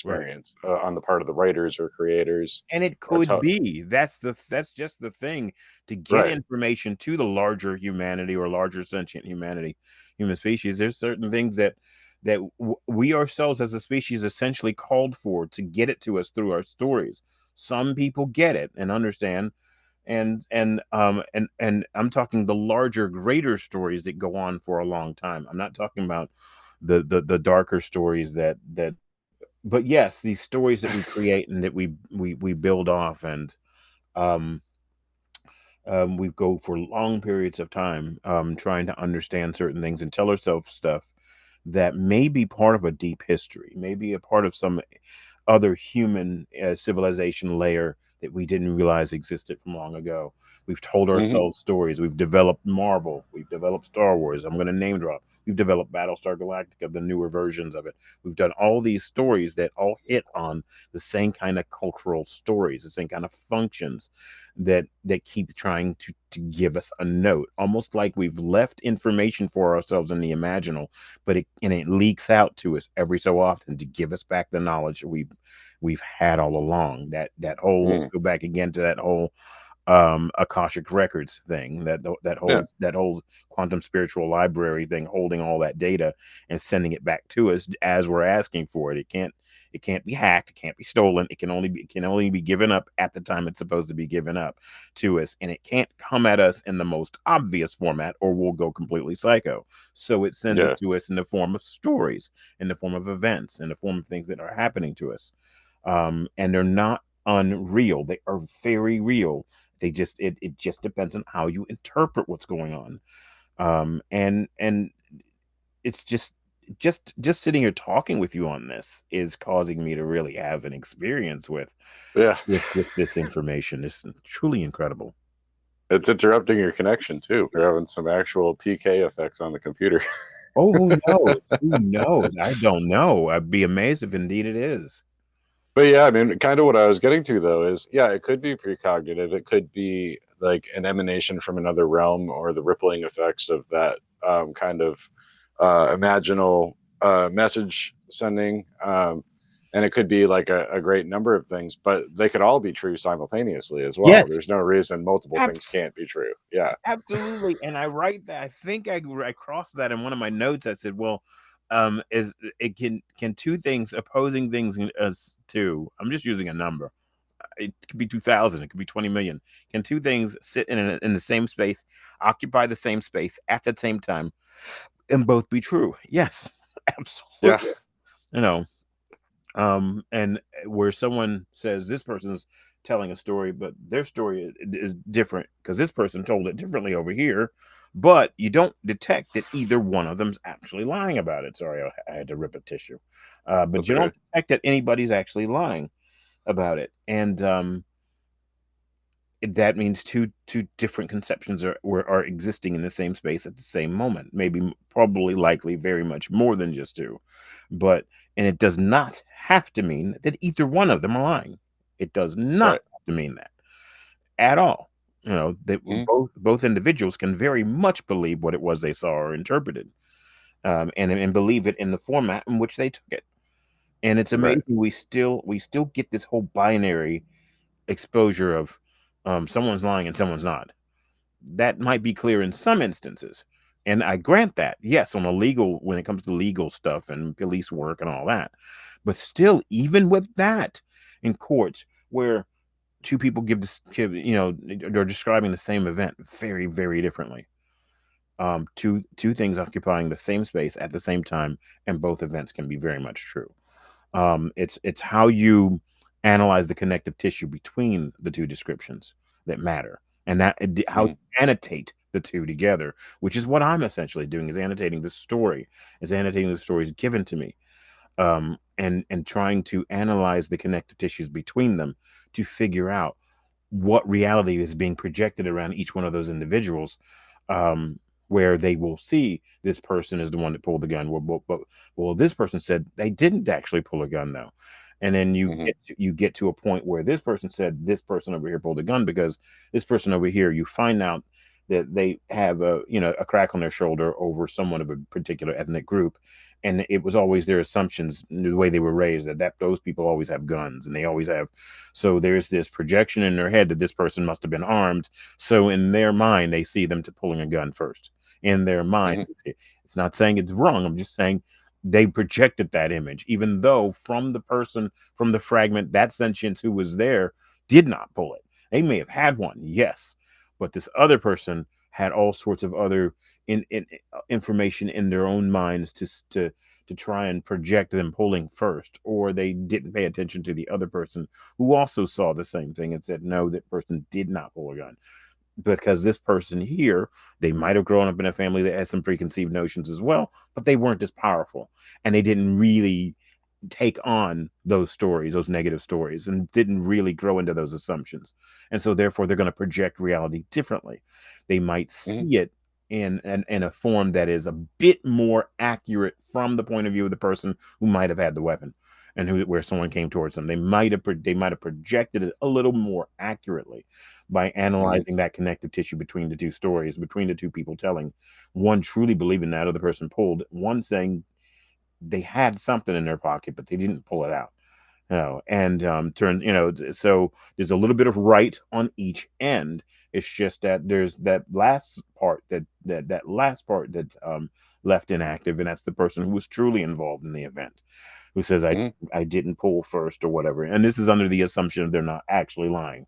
right. experience on the part of the writers or creators And it or could be. That's just the thing, to get right. information to the larger humanity or larger sentient humanity, human species. There's certain things that we ourselves as a species essentially called for to get it to us through our stories. Some people get it and understand, and I'm talking the larger, greater stories that go on for a long time. I'm not talking about the darker stories that but yes, these stories that we create and that we build off, and um, we go for long periods of time trying to understand certain things and tell ourselves stuff that may be part of a deep history, maybe a part of some other human civilization layer that we didn't realize existed from long ago. We've told Hmm. ourselves stories. We've developed Marvel. We've developed Star Wars. I'm going to name drop. We've developed Battlestar Galactica, the newer versions of it. We've done all these stories that all hit on the same kind of cultural stories, the same kind of functions that keep trying to give us a note, almost like we've left information for ourselves in the imaginal, but it leaks out to us every so often to give us back the knowledge we've had all along. That whole, let's Mm, go back again to that whole Akashic Records thing, yeah, that whole quantum spiritual library thing, holding all that data and sending it back to us as we're asking for it. It can't be hacked, it can't be stolen. It can only be given up at the time it's supposed to be given up to us, and it can't come at us in the most obvious format or we'll go completely psycho. So it sends it yeah, to us in the form of stories, in the form of events, in the form of things that are happening to us. And they're not unreal, they are very real. It just depends on how you interpret what's going on. And it's just sitting here talking with you on this is causing me to really have an experience with yeah. with this information. It's truly incredible. It's interrupting your connection too. We're having some actual PK effects on the computer. Oh, who knows? Who knows? I don't know. I'd be amazed if indeed it is. But yeah, I mean, kind of what I was getting to though is, yeah, it could be precognitive. It could be like an emanation from another realm, or the rippling effects of that kind of imaginal message sending. And it could be like a great number of things, but they could all be true simultaneously as well. Yes, There's no reason multiple things abs- can't be true. Yeah, absolutely. And I write that. I think I crossed that in one of my notes. I said, "Well, is it can two things opposing things as two? I'm just using a number. It could be 2,000. It could be 20 million. Can two things sit in the same space, occupy the same space at the same time, and both be true? Yes, yeah, absolutely. You know, and where someone says this person's telling a story, but their story is different because this person told it differently over here, but you don't detect that either one of them's actually lying about it. Sorry, I had to rip a tissue. But that's you okay. don't detect that anybody's actually lying about it. And that means two different conceptions are existing in the same space at the same moment. Maybe, probably, likely, very much more than just two. But and it does not have to mean that either one of them are lying. It does not Right. have to mean that at all. That Mm-hmm. both individuals can very much believe what it was they saw or interpreted, and believe it in the format in which they took it. And it's Right. amazing we still get this whole binary exposure of, someone's lying and someone's not. That might be clear in some instances, and I grant that, yes, on a legal, when it comes to legal stuff and police work and all that. But still, even with that, in courts where two people they're describing the same event very, very differently. Two things occupying the same space at the same time, and both events can be very much true. It's how you analyze the connective tissue between the two descriptions that matter, and how Mm-hmm. you annotate the two together, which is what I'm essentially doing, is annotating the stories given to me, and trying to analyze the connective tissues between them to figure out what reality is being projected around each one of those individuals, um, where they will see this person is the one that pulled the gun. Well, this person said they didn't actually pull a gun, though. And then Mm-hmm. you get to a point where this person said this person over here pulled a gun, because this person over here, you find out that they have a crack on their shoulder over someone of a particular ethnic group, and it was always their assumptions, the way they were raised, that those people always have guns, and they always have. So there's this projection in their head that this person must have been armed. So in their mind, they see them to pulling a gun first. In their mind, Mm-hmm. it's not saying it's wrong. I'm just saying they projected that image, even though from the person, from the fragment, that sentience who was there did not pull it. They may have had one, yes, but this other person had all sorts of other information in their own minds to try and project them pulling first, or they didn't pay attention to the other person who also saw the same thing and said, no, that person did not pull a gun. Because this person here, they might have grown up in a family that had some preconceived notions as well, but they weren't as powerful, and they didn't really take on those stories, those negative stories, and didn't really grow into those assumptions. And so therefore they're going to project reality differently. They might Mm-hmm. see it in a form that is a bit more accurate from the point of view of the person who might have had the weapon, and where someone came towards them. They might have projected it a little more accurately by Mm-hmm. analyzing that connective tissue between the two stories, between the two people telling, one truly believing that other person pulled, one saying they had something in their pocket, but they didn't pull it out. And so there's a little bit of right on each end. It's just that there's that last part that's left inactive, and that's the person who was truly involved in the event, who says Mm-hmm. I didn't pull first or whatever. And this is under the assumption they're not actually lying.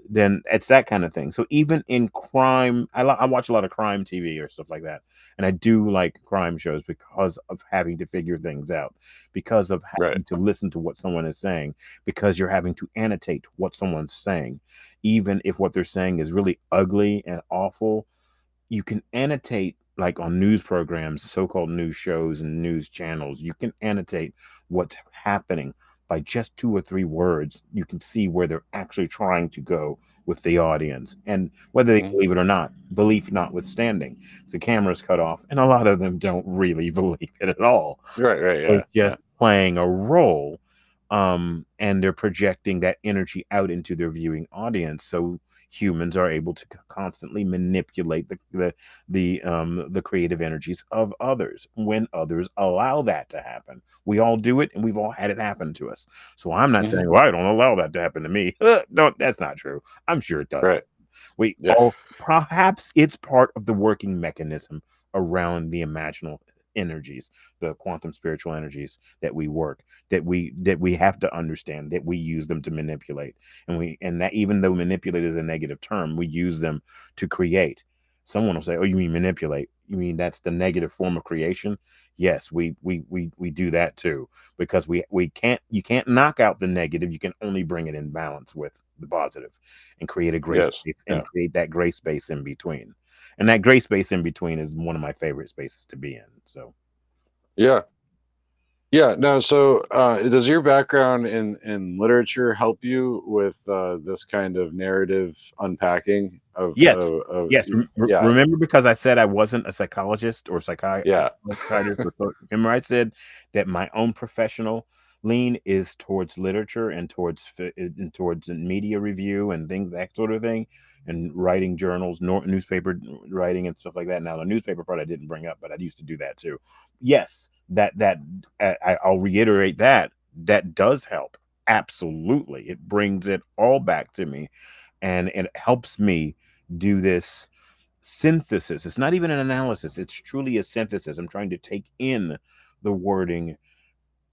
Then it's that kind of thing. So even in crime, I watch a lot of crime TV or stuff like that, and I do like crime shows because of having to figure things out, because of Right. having to listen to what someone is saying, because you're having to annotate what someone's saying, even if what they're saying is really ugly and awful. You can annotate, like on news programs, so-called news shows and news channels. You can annotate what's happening by just two or three words. You can see where they're actually trying to go with the audience, and whether they Mm-hmm. believe it or not, belief notwithstanding, the camera's cut off and a lot of them don't really believe it at all. Right. Right. They're Yeah. Yeah. just playing a role, and they're projecting that energy out into their viewing audience. So humans are able to constantly manipulate the creative energies of others when others allow that to happen. We all do it, and we've all had it happen to us. So I'm not Mm-hmm. saying, well, I don't allow that to happen to me. No, that's not true. I'm sure it does. Right. We Yeah. all, perhaps it's part of the working mechanism around the imaginal energies, the quantum spiritual energies that we work, that we have to understand that we use them to manipulate. And that, even though manipulate is a negative term, we use them to create. Someone will say, oh, you mean manipulate, you mean that's the negative form of creation? Yes, we do that too, because we can't you can't knock out the negative, you can only bring it in balance with the positive, and create a gray Yes. space, Yeah. and create that gray space in between. And that gray space in between is one of my favorite spaces to be in. So Yeah. Yeah, no. So, does your background in literature help you with this kind of narrative unpacking Yes. Yes. yeah, Remember, because I said I wasn't a psychologist or yeah, psychiatrist. Remember, I said that my own professional lean is towards literature and towards media review and things, that sort of thing, and writing journals, newspaper writing and stuff like that. Now, the newspaper part I didn't bring up, but I used to do that too. Yes, I'll reiterate that that does help. Absolutely, it brings it all back to me, and it helps me do this synthesis. It's not even an analysis, it's truly a synthesis. I'm trying to take in the wording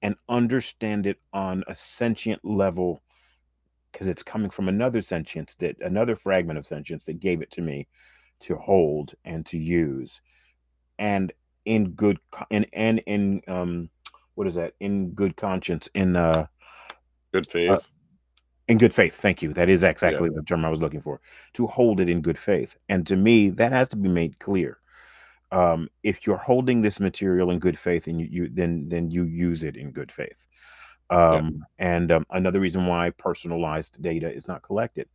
and understand it on a sentient level, because it's coming from another sentience, that another fragment of sentience that gave it to me to hold and to use. And in good and in what is that, in good conscience, good uh faith. in good faith. Thank you. That is Yeah. exactly the term I was looking for. To hold it in good faith. And to me, that has to be made clear. If you're holding this material in good faith, and then you use it in good faith. Yeah. And another reason why personalized data is not collected,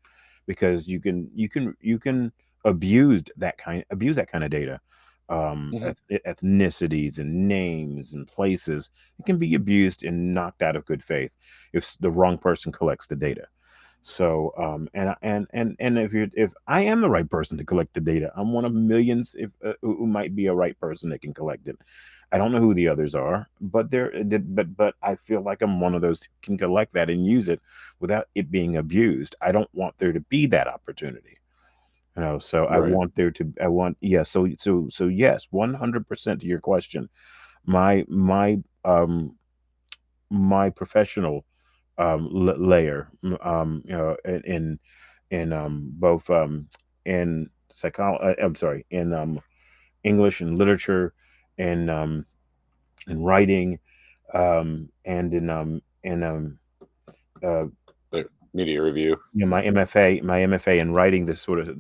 because you can abuse that kind of data. Hmm. Ethnicities and names and places, it can be abused and knocked out of good faith if the wrong person collects the data. So, and if I am the right person to collect the data, I'm one of millions if who might be a right person that can collect it. I don't know who the others are, but but I feel like I'm one of those who can collect that and use it without it being abused. I don't want there to be that opportunity. So I Right. want there to I want yeah. So yes, 100% to your question. My professional layer, in both in I'm sorry, in English and literature, and in writing, and in uh, The media review. my MFA in writing, this sort of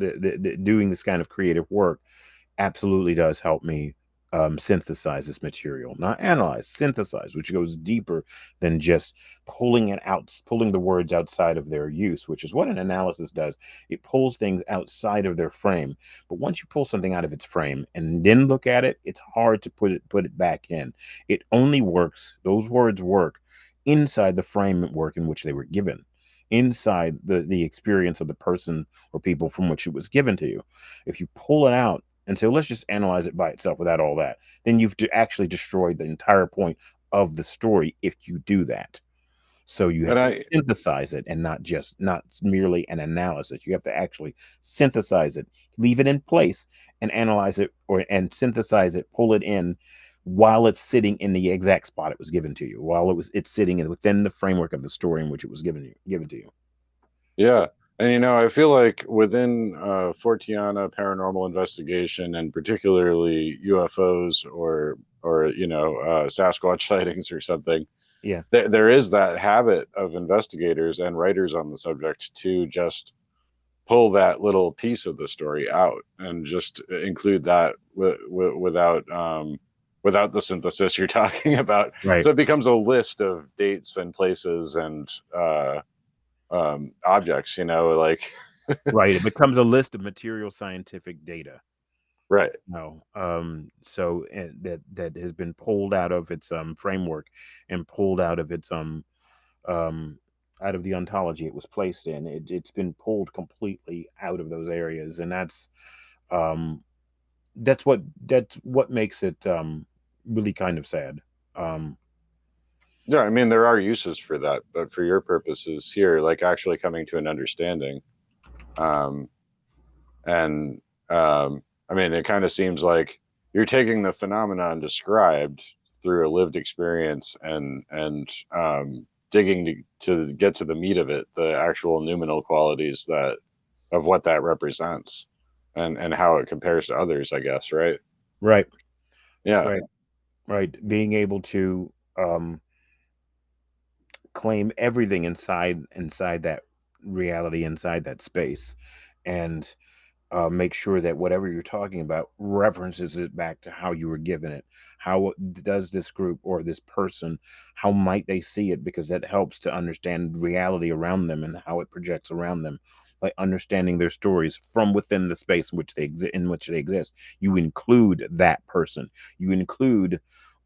doing this kind of creative work absolutely does help me synthesize this material, not analyze, synthesize, which goes deeper than just pulling it out, pulling the words outside of their use, which is what an analysis does. It pulls things outside of their frame. But once you pull something out of its frame and then look at it, it's hard to put it back in. It only works, those words work inside the framework in which they were given, inside the experience of the person or people from which it was given to you. If you pull it out, and so let's just analyze it by itself without all that, then you've actually destroyed the entire point of the story if you do that. So you And have to I synthesize it, and not merely an analysis. You have to actually synthesize it, leave it in place, and analyze it, or and synthesize it, pull it in while it's sitting in the exact spot it was given to you, while it's sitting within the framework of the story in which it was given to you. Yeah. And I feel like within Fortiana paranormal investigation, and particularly UFOs or Sasquatch sightings or something, Yeah. there is that habit of investigators and writers on the subject to just pull that little piece of the story out and just include that without the synthesis you're talking about. Right. So it becomes a list of dates and places and objects, like Right. It becomes a list of material scientific data. right. No. So that has been pulled out of its framework, and pulled um out of the ontology it was placed in. It's been pulled completely out of those areas, and um that's what makes it really kind of sad. Um Yeah, I mean there are uses for that, but for your purposes here, like actually coming to an understanding, um, and I mean it kind of seems like you're taking the phenomenon described through a lived experience and digging to get to the meat of it, the actual noumenal qualities that of what that represents, and how it compares to others, I guess, right? right, Yeah. right, right. Being able to claim everything inside that reality, inside that space, and make sure that whatever you're talking about references it back to how you were given it. How does this group or this person, how might they see it? Because that helps to understand reality around them and how it projects around them. By understanding their stories from within the space in which they exist, you include that person. You include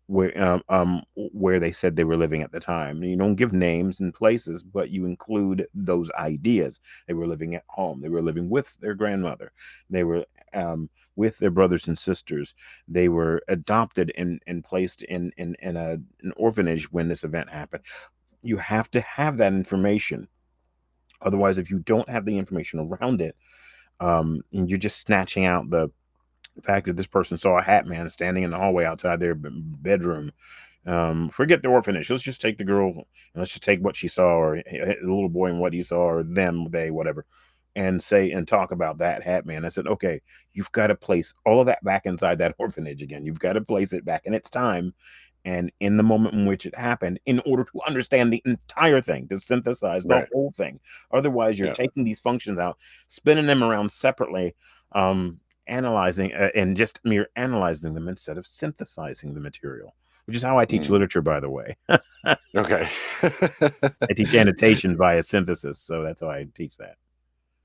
where they said they were living at the time. You don't give names and places, but you include those ideas. They were living at home. They were living with their grandmother. They were with their brothers and sisters. They were adopted and placed in an orphanage when this event happened. You have to have that information. Otherwise, if you don't have the information around it, and you're just snatching out the fact that this person saw a hat man standing in the hallway outside their bedroom. Forget the orphanage. Let's just take the girl and let's just take what she saw, or the little boy and what he saw, or them, they, whatever, and say and talk about that hat man. I said, okay, you've got to place all of that back inside that orphanage again. You've got to place it back in its time and in the moment in which it happened in order to understand the entire thing, to synthesize the Right. whole thing. Otherwise, you're Yeah. taking these functions out, spinning them around separately, analyzing and just mere analyzing them instead of synthesizing the material, which is how I teach Mm. literature, by the way. Okay. I teach annotation via synthesis, so that's how I teach that.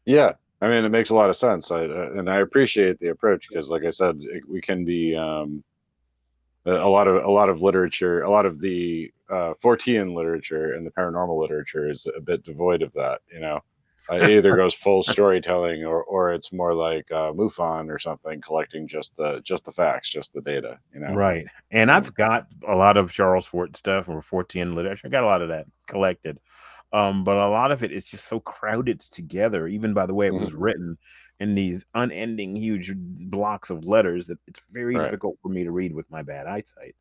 Yeah. I mean, it makes a lot of sense. And I appreciate the approach because, like I said, we can be a lot of literature, a lot of the Fortean literature and the paranormal literature is a bit devoid of that. It either goes full storytelling or it's more like MUFON or something, collecting just the facts, just the data. Right. And Um, I've got a lot of Charles Fort stuff or Fortean literature. I got a lot of that collected. But a lot of it is just so crowded together, even by the way it mhm. was written in these unending huge blocks of letters, that it's very Right. difficult for me to read with my bad eyesight.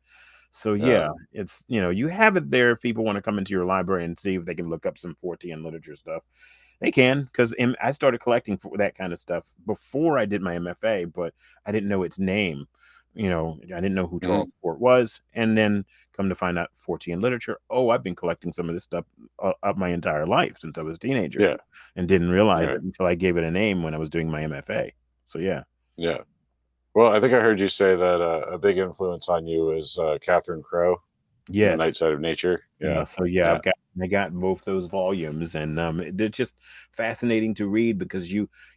So Yeah. yeah, it's you have it there if people want to come into your library and see if they can look up some Fortean literature stuff. They can, because I started collecting for that kind of stuff before I did my MFA, but I didn't know its name. I didn't know who Mhm. Charles Fort was, and then come to find out Fortean literature. Oh, I've been collecting some of this stuff up my entire life since I was a teenager, Yeah. and didn't realize Right. it until I gave it a name when I was doing my MFA. So yeah. Yeah. Well, I think I heard you say that a big influence on you is Catherine Crowe in The Yes. Night Side of Nature. Yeah. So yeah, Yeah. I got both those volumes, and they're just fascinating to read because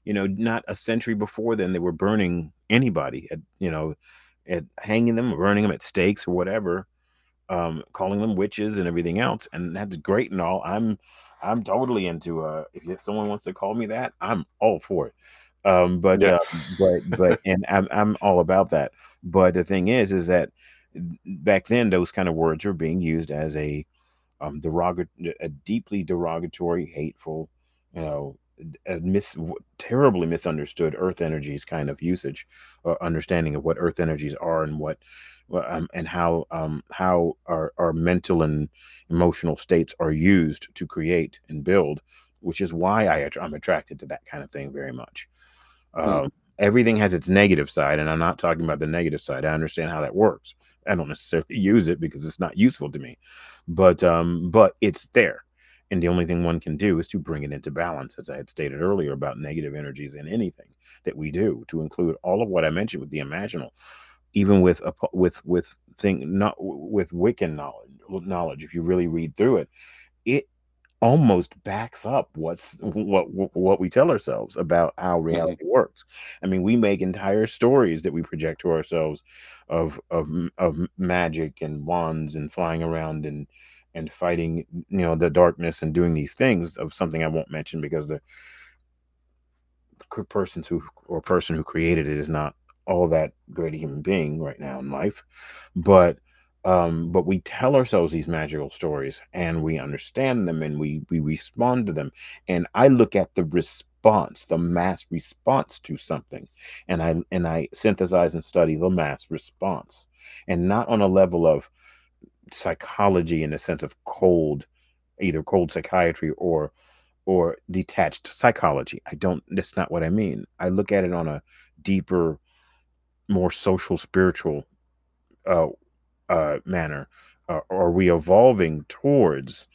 not a century before then they were burning anybody at hanging them, burning them at stakes or whatever, calling them witches and everything else, and that's great and all. I'm totally into if someone wants to call me that, I'm all for it. Yeah. And I'm all about that. But the thing is that back then those kind of words were being used as a deeply derogatory, hateful, you know, terribly misunderstood earth energies kind of usage, or understanding of what earth energies are and and how our mental and emotional states are used to create and build, which is why I'm attracted to that kind of thing very much. Hmm. Everything has its negative side, and I'm not talking about the negative side. I understand how that works. I don't necessarily use it because it's not useful to me, but it's there, and the only thing one can do is to bring it into balance, as I had stated earlier about negative energies in anything that we do, to include all of what I mentioned with the imaginal, even with thing not with Wiccan knowledge. If you really read through it, it almost backs up what we tell ourselves about how Hmm. reality works. I mean, we make entire stories that we project to ourselves of magic and wands and flying around and fighting, the darkness and doing these things, of something I won't mention because the person who created it is not all that great a human being right now in life. But we tell ourselves these magical stories and we understand them and we respond to them. And I look at the response, the mass response to something, and I synthesize and study the mass response, and not on a level of psychology in the sense of either cold psychiatry or detached psychology. I don't That's not what I mean. I look at it on a deeper, more social, spiritual uh manner. Are we evolving towards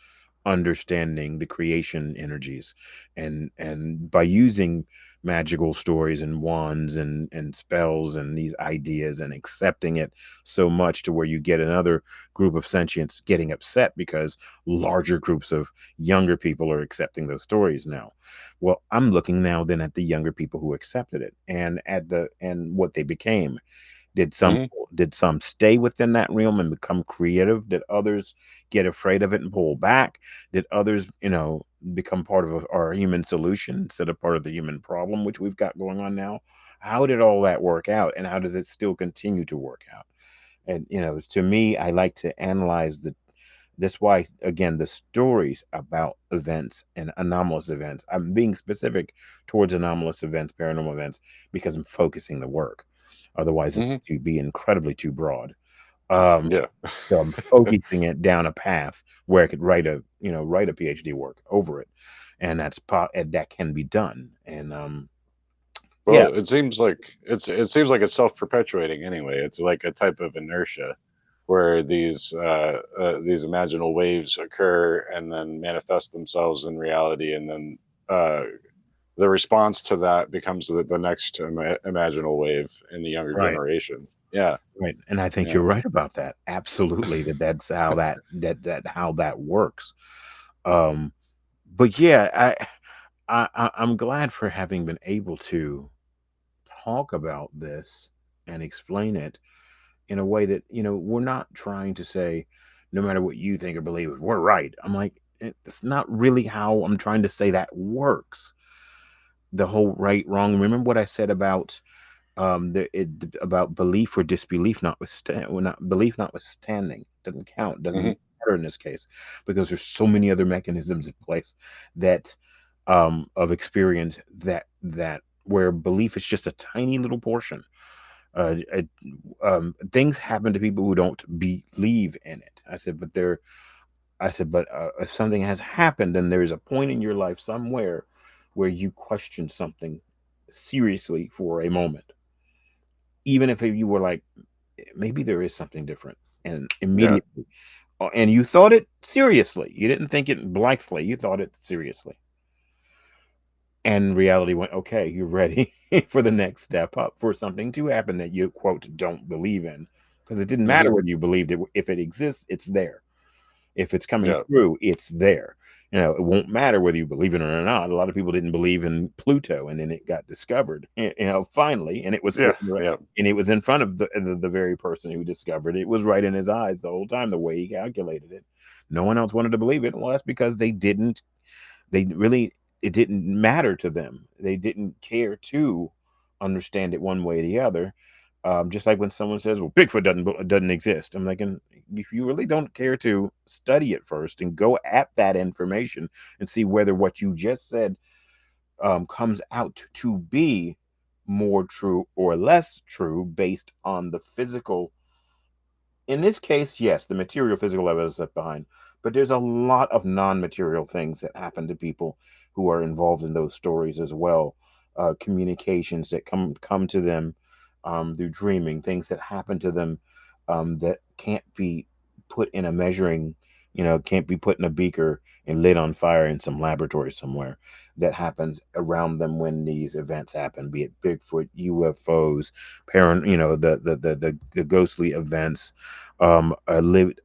understanding the creation energies, and by using magical stories and wands and spells and these ideas and accepting it so much to where you get another group of sentients getting upset because larger groups of younger people are accepting those stories now. Well, I'm looking now then at the younger people who accepted it and at the and what they became. Hmm. Did some stay within that realm and become creative? Did others get afraid of it and pull back? Did others, become part of our human solution instead of part of the human problem, which we've got going on now? How did all that work out, and how does it still continue to work out? And to me, I like to analyze the that's why, again, the stories about events and anomalous events. I'm being specific towards anomalous events, paranormal events, because I'm focusing the work. Otherwise, it Hmm. would be incredibly too broad. Um, Yeah. so I'm focusing it down a path where I could write a PhD work over it, and and that can be done. And yeah, Well, it seems like it's self-perpetuating anyway. It's like a type of inertia where these imaginal waves occur and then manifest themselves in reality, and then uh, the response to that becomes the next imaginal wave in the younger right. generation. Yeah, Right, and I think yeah. you're right about that. Absolutely, that's how how that works. Um, but yeah, I'm glad for having been able to talk about this and explain it in a way that we're not trying to say no matter what you think or believe we're right. I'm like it's not really how I'm trying to say that works. The whole right wrong. Remember what I said about about belief or disbelief notwithstanding, well, not belief notwithstanding doesn't count, Hmm. doesn't matter in this case, because there's so many other mechanisms in place that of experience that where belief is just a tiny little portion. Things happen to people who don't believe in it. I said, but if something has happened, then there is a point in your life somewhere where you question something seriously for a moment, even if you were like, maybe there is something different, and Yeah, immediately, and you thought it seriously. You didn't think it blithely. You thought it seriously, and reality went, okay, you're ready for the next step up for something to happen that you quote don't believe in, because it didn't hmm, matter whether you believed it. If it exists, it's there. If it's coming yeah, through, it's there. It won't matter whether you believe in it or not. A lot of people didn't believe in Pluto, and then it got discovered, finally, and it was yeah, sitting right, yeah, and it was in front of the very person who discovered it. It was right in his eyes the whole time, the way he calculated it. No one else wanted to believe it. Well, that's because they really, it didn't matter to them. They didn't care to understand it one way or the other. Just like when someone says, "Well, Bigfoot doesn't exist," I'm like, and if you really don't care to study it first and go at that information and see whether what you just said comes out to be more true or less true based on the physical, in this case, yes, the material physical evidence left behind, but there's a lot of non-material things that happen to people who are involved in those stories as well. Communications that come to them through dreaming, things that happen to them that can't be put in a measuring, can't be put in a beaker and lit on fire in some laboratory somewhere. That happens around them when these events happen, be it Bigfoot, UFOs, the ghostly events, lived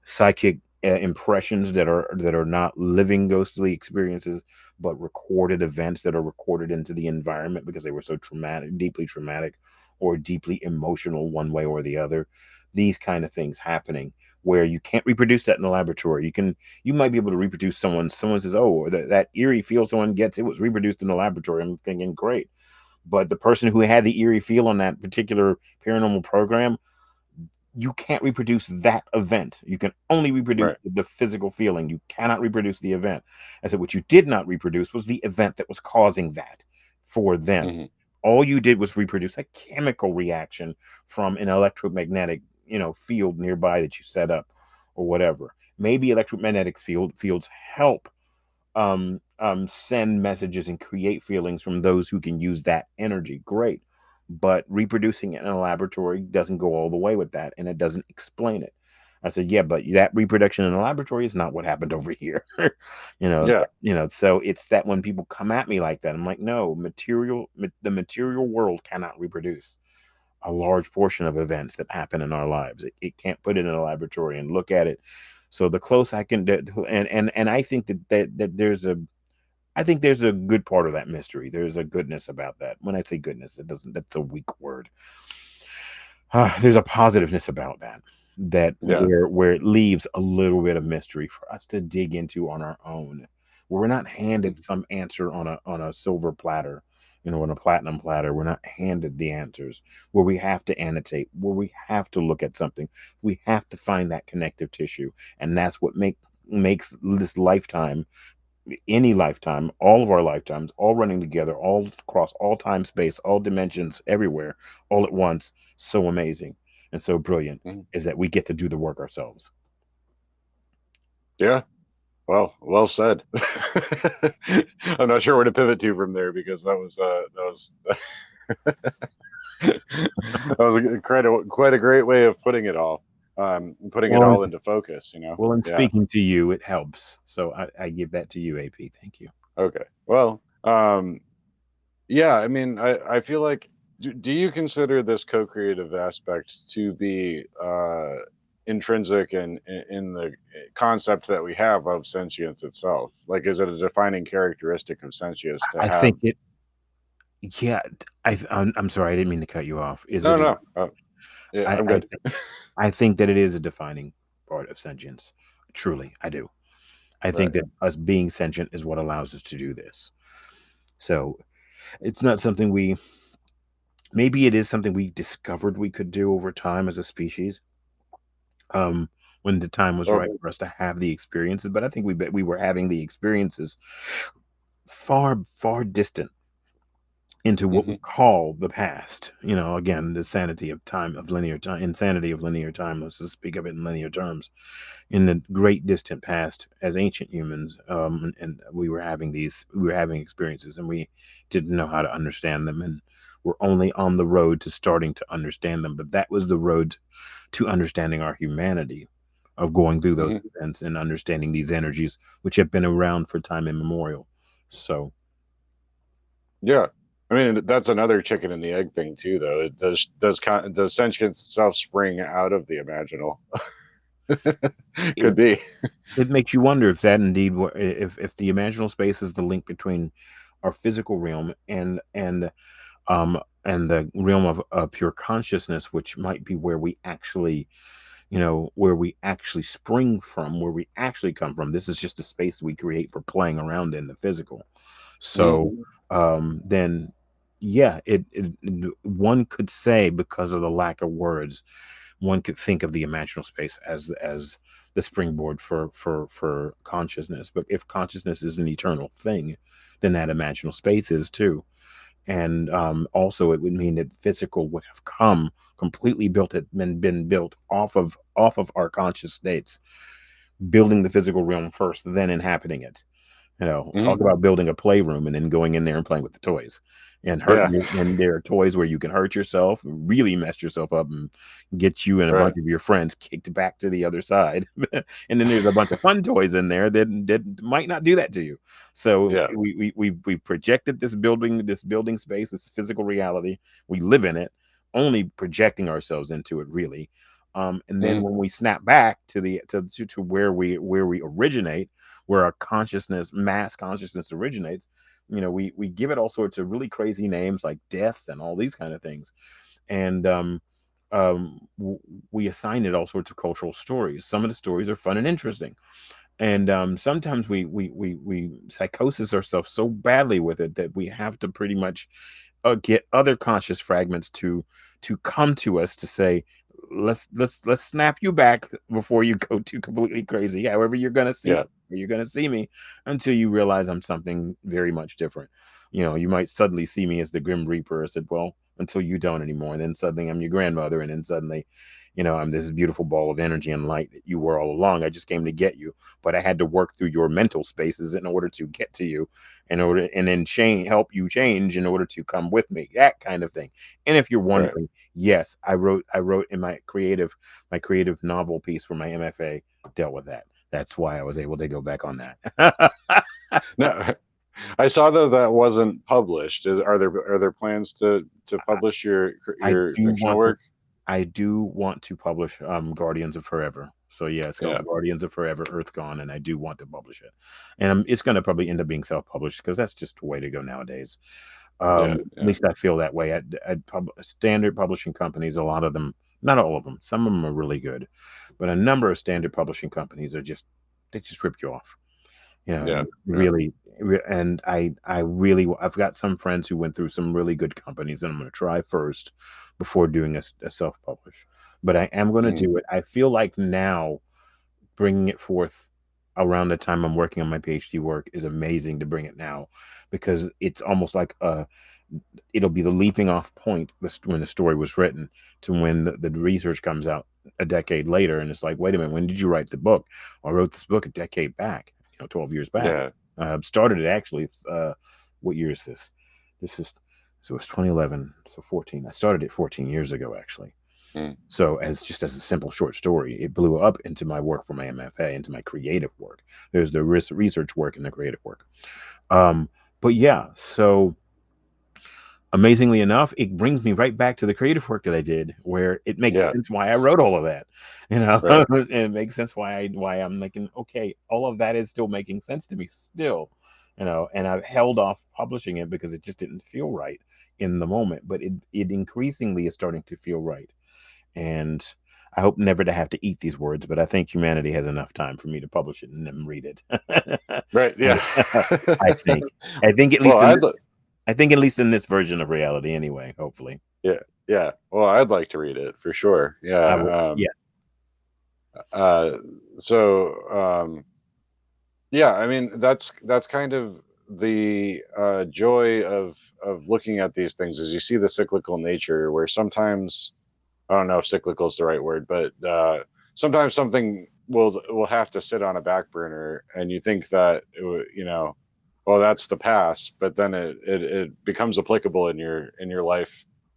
psychic impressions that are not living ghostly experiences, but recorded events that are recorded into the environment because they were so traumatic, or deeply emotional, one way or the other. These kind of things happening where you can't reproduce that in the laboratory. You might be able to reproduce someone says, oh, that eerie feel someone gets, it was reproduced in the laboratory. I'm thinking, great. But the person who had the eerie feel on that particular paranormal program, you can't reproduce that event. You can only reproduce right. the physical feeling. You cannot reproduce the event. I said, what you did not reproduce was the event that was causing that for them. Hmm. All you did was reproduce a chemical reaction from an electromagnetic, field nearby that you set up or whatever. Maybe electromagnetic fields help send messages and create feelings from those who can use that energy. Great. But reproducing it in a laboratory doesn't go all the way with that, and it doesn't explain it. I said, yeah, but that reproduction in the laboratory is not what happened over here. Yeah. So it's that when people come at me like that, I'm like, no, the material world cannot reproduce a large portion of events that happen in our lives. It can't put it in a laboratory and look at it. So the close I can do, and I think that there's a good part of that mystery. There's a goodness about that. When I say goodness, it doesn't, that's a weak word. There's a positiveness about that Yeah. where it leaves a little bit of mystery for us to dig into on our own. Where we're not handed some answer on a silver platter, on a platinum platter. We're not handed the answers. Where we have to annotate, where we have to look at something, we have to find that connective tissue, and that's what makes this lifetime, any lifetime, all of our lifetimes, all running together, all across all time, space, all dimensions, everywhere, all at once, so amazing and so brilliant, Mhm. is that we get to do the work ourselves. Yeah. Well said. I'm not sure where to pivot to from there because that was quite a great way of putting it all, putting it Well, all into focus. well, in Yeah. speaking to you, it helps. So I give that to you, AP. Thank you. Okay. Well, yeah. I mean, I feel like do you consider this co-creative aspect to be intrinsic in the concept that we have of sentience itself? Like, is it a defining characteristic of sentience to I have? think it. Yeah, I'm sorry, I didn't mean to cut you off. Is No, it? no. Yeah, I I'm I good. I think that it is a defining part of sentience. Truly, I do. I think Right. that us being sentient is what allows us to do this. So it's not something we, maybe it is something we discovered we could do over time as a species, um, when the time was Well. right for us to have the experiences. But I think we were having the experiences far distant into what we Hmm. call the past. Again, the sanity of time, of linear time, insanity of linear time. Let's just speak of it in linear terms. In the great distant past, as ancient humans, and we were having experiences, and we didn't know how to understand them, and we're only on the road to starting to understand them. But that was the road to understanding our humanity, of going through those Hmm. events and understanding these energies, which have been around for time immemorial. So, Yeah. I mean, that's another chicken and the egg thing too, though. It does sentience itself spring out of the imaginal? it, Could be. it makes you wonder if that indeed, if the imaginal space is the link between our physical realm and the realm of pure consciousness, which might be where we actually, where we actually spring from, where we actually come from. This is just a space we create for playing around in the physical. Mm. So, then, yeah, one could say, because of the lack of words, one could think of the imaginal space as the springboard for consciousness. But if consciousness is an eternal thing, then that imaginal space is too. And also, it would mean that physical would have come completely built, it been built off of our conscious states, building the physical realm first, then inhabiting it. Talk Mm. about building a playroom and then going in there and playing with the toys and Yeah. and there are toys where you can hurt yourself, really mess yourself up, and get you and a bunch Right. of your friends kicked back to the other side. And then there's a bunch of fun toys in there that might not do that to you. So Yeah. we projected this building space, this physical reality. We live in it, only projecting ourselves into it, really. And then Mm. when we snap back to where we originate, where our consciousness, mass consciousness, originates, we give it all sorts of really crazy names like death and all these kind of things, and we assign it all sorts of cultural stories. Some of the stories are fun and interesting, and sometimes we psychosis ourselves so badly with it that we have to pretty much get other conscious fragments to come to us to say, let's snap you back before you go too completely crazy. However, Yeah. you're gonna see me until you realize I'm something very much different. You might suddenly see me as the Grim Reaper. I said, well, until you don't anymore, and then suddenly I'm your grandmother, and then suddenly I'm this beautiful ball of energy and light that you were all along. I just came to get you, but I had to work through your mental spaces in order to get to you, in order and then change, help you change in order to come with me. That kind of thing. And if you're Right. wondering, yes, I wrote in my creative novel piece for my MFA dealt with that. That's why I was able to go back on that. No, I saw though that wasn't published. Are there plans to publish I your do fictional want to work? I do want to publish Guardians of Forever. So yeah, it's Yeah. called Guardians of Forever Earth Gone, and I do want to publish it. And it's going to probably end up being self-published because that's just the way to go nowadays. Yeah. At Yeah. least I feel that way. Standard publishing companies, a lot of them, not all of them, some of them are really good, but a number of standard publishing companies they just rip you off. Yeah. Yeah. Really, and I've got some friends who went through some really good companies, and I'm going to try first before doing a self-publish. But I am going to Mm. do it. I feel like now bringing it forth around the time I'm working on my PhD work is amazing to bring it now, because it's almost like it'll be the leaping off point when the story was written to when the research comes out a decade later, and it's like, wait a minute, when did you write the book? I wrote this book a decade back, 12 years back. Yeah. Started it actually. What year is this? This is so it's 2011, so 14. I started it 14 years ago actually. Mm. So as a simple short story, it blew up into my work for my MFA, into my creative work. There's the research work and the creative work. Um, but yeah, so amazingly enough, it brings me right back to the creative work that I did, where it makes Yeah. sense why I wrote all of that, Right. and it makes sense why I'm thinking, okay, all of that is still making sense to me still, and I've held off publishing it because it just didn't feel right in the moment, but it increasingly is starting to feel right, and I hope never to have to eat these words, but I think humanity has enough time for me to publish it and then read it. Right. Yeah. I think. I think at Well, least in this version of reality, anyway. Hopefully, yeah. Yeah. Well, I'd like to read it for sure. I will. Yeah. Yeah. Uh, so, yeah, I mean that's kind of the joy of looking at these things, is you see the cyclical nature where sometimes, I don't know if cyclical is the right word, but sometimes something will have to sit on a back burner, and you think that well, that's the past, but then it becomes applicable in your life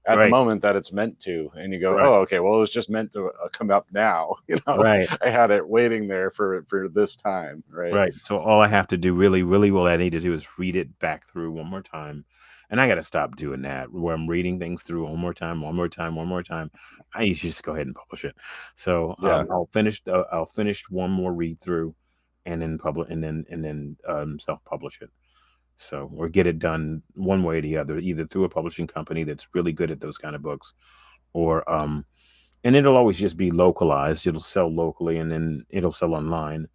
at the Right. moment that it's meant to, and you go, Right. oh, okay, well, it was just meant to come up now. Right. I had it waiting there for this time, right? Right. So all I have to do, really, really, what I need to do is read it back through one more time, and I got to stop doing that, where I'm reading things through one more time, one more time, one more time. I need to just go ahead and publish it. So Yeah. I'll finish one more read through, and then publish, self publish it. So, or get it done one way or the other, either through a publishing company that's really good at those kind of books, or and it'll always just be localized. It'll sell locally, and then it'll sell online.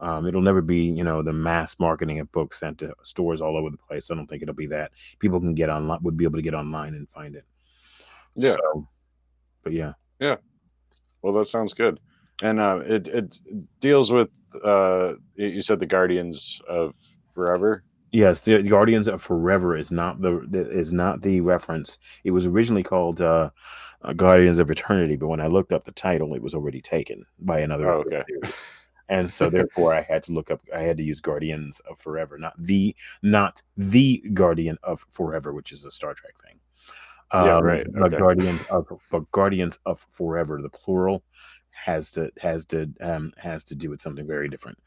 It'll never be, the mass marketing of books sent to stores all over the place. I don't think it'll be that. People would be able to get online and find it. Yeah. So, but yeah. Yeah. Well, that sounds good. And it deals with you said the Guardians of Forever. Yes, the Guardians of Forever is not the reference. It was originally called Guardians of Eternity, but when I looked up the title, it was already taken by another Oh, book okay. series, and so therefore I had to use Guardians of Forever, not the Guardian of Forever, which is a Star Trek thing. Yeah, right. But Okay. Guardians of Forever, the plural, has to do with something very different.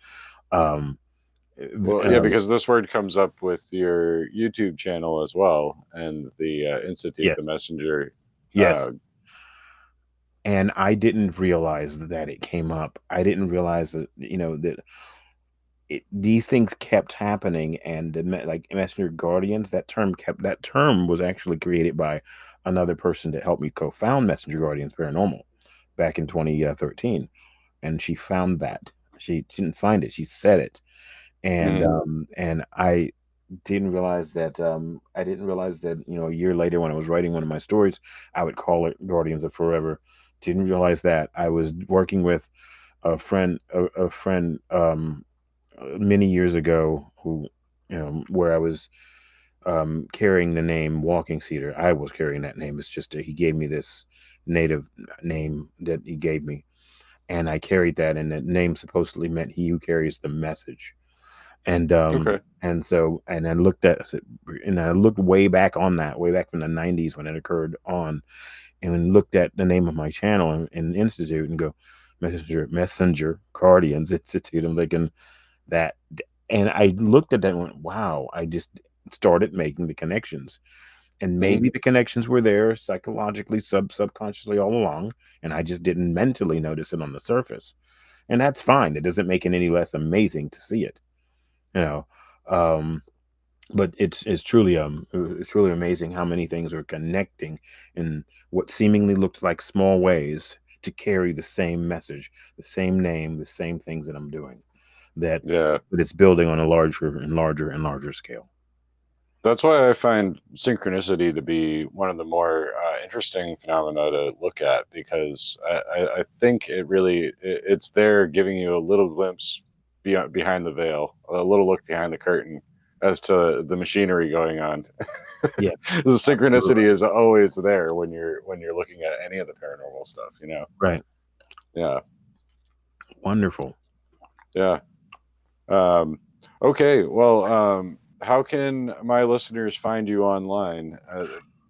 Um, Well, yeah, um, because this word comes up with your YouTube channel as well, and the Institute, the yes, Messenger. yes. And I didn't realize that it came up. I didn't realize that, that these things kept happening, and like messenger guardians, that term was actually created by another person that helped me co-found Messenger Guardians Paranormal back in 2013, and she found that. She didn't find it, she said it, and Mm, I didn't realize that, a year later when I was writing one of my stories, I would call it Guardians of Forever. Didn't realize that I was working with a friend many years ago, who, where I was carrying the name Walking Cedar. I was carrying that name. It's just that he gave me this native name that he gave me, and I carried that, and that name supposedly meant he who carries the message. And Okay. and I looked at, and I looked way back on that, way back from the '90s when it occurred on, and looked at the name of my channel and institute and go, messenger guardians institute. I'm thinking that, and I looked at that and went, wow. I just started making the connections, and Hmm. maybe the connections were there psychologically, subconsciously all along, and I just didn't mentally notice it on the surface, and that's fine. It doesn't make it any less amazing to see it, you know. um but it's truly amazing how many things are connecting in what seemingly looked like small ways to carry the same message, the same name, the same things that I'm doing, that Yeah. but it's building on a larger and larger and larger scale. That's why I find synchronicity to be one of the more interesting phenomena to look at, because I think it really it's there giving you a little glimpse behind the veil, a little look behind the curtain as to the machinery going on. Yeah, The absolutely. synchronicity is always there when you're looking at any of the paranormal stuff, you know. Right. Yeah, Wonderful. yeah. Um, okay, well, how can my listeners find you online?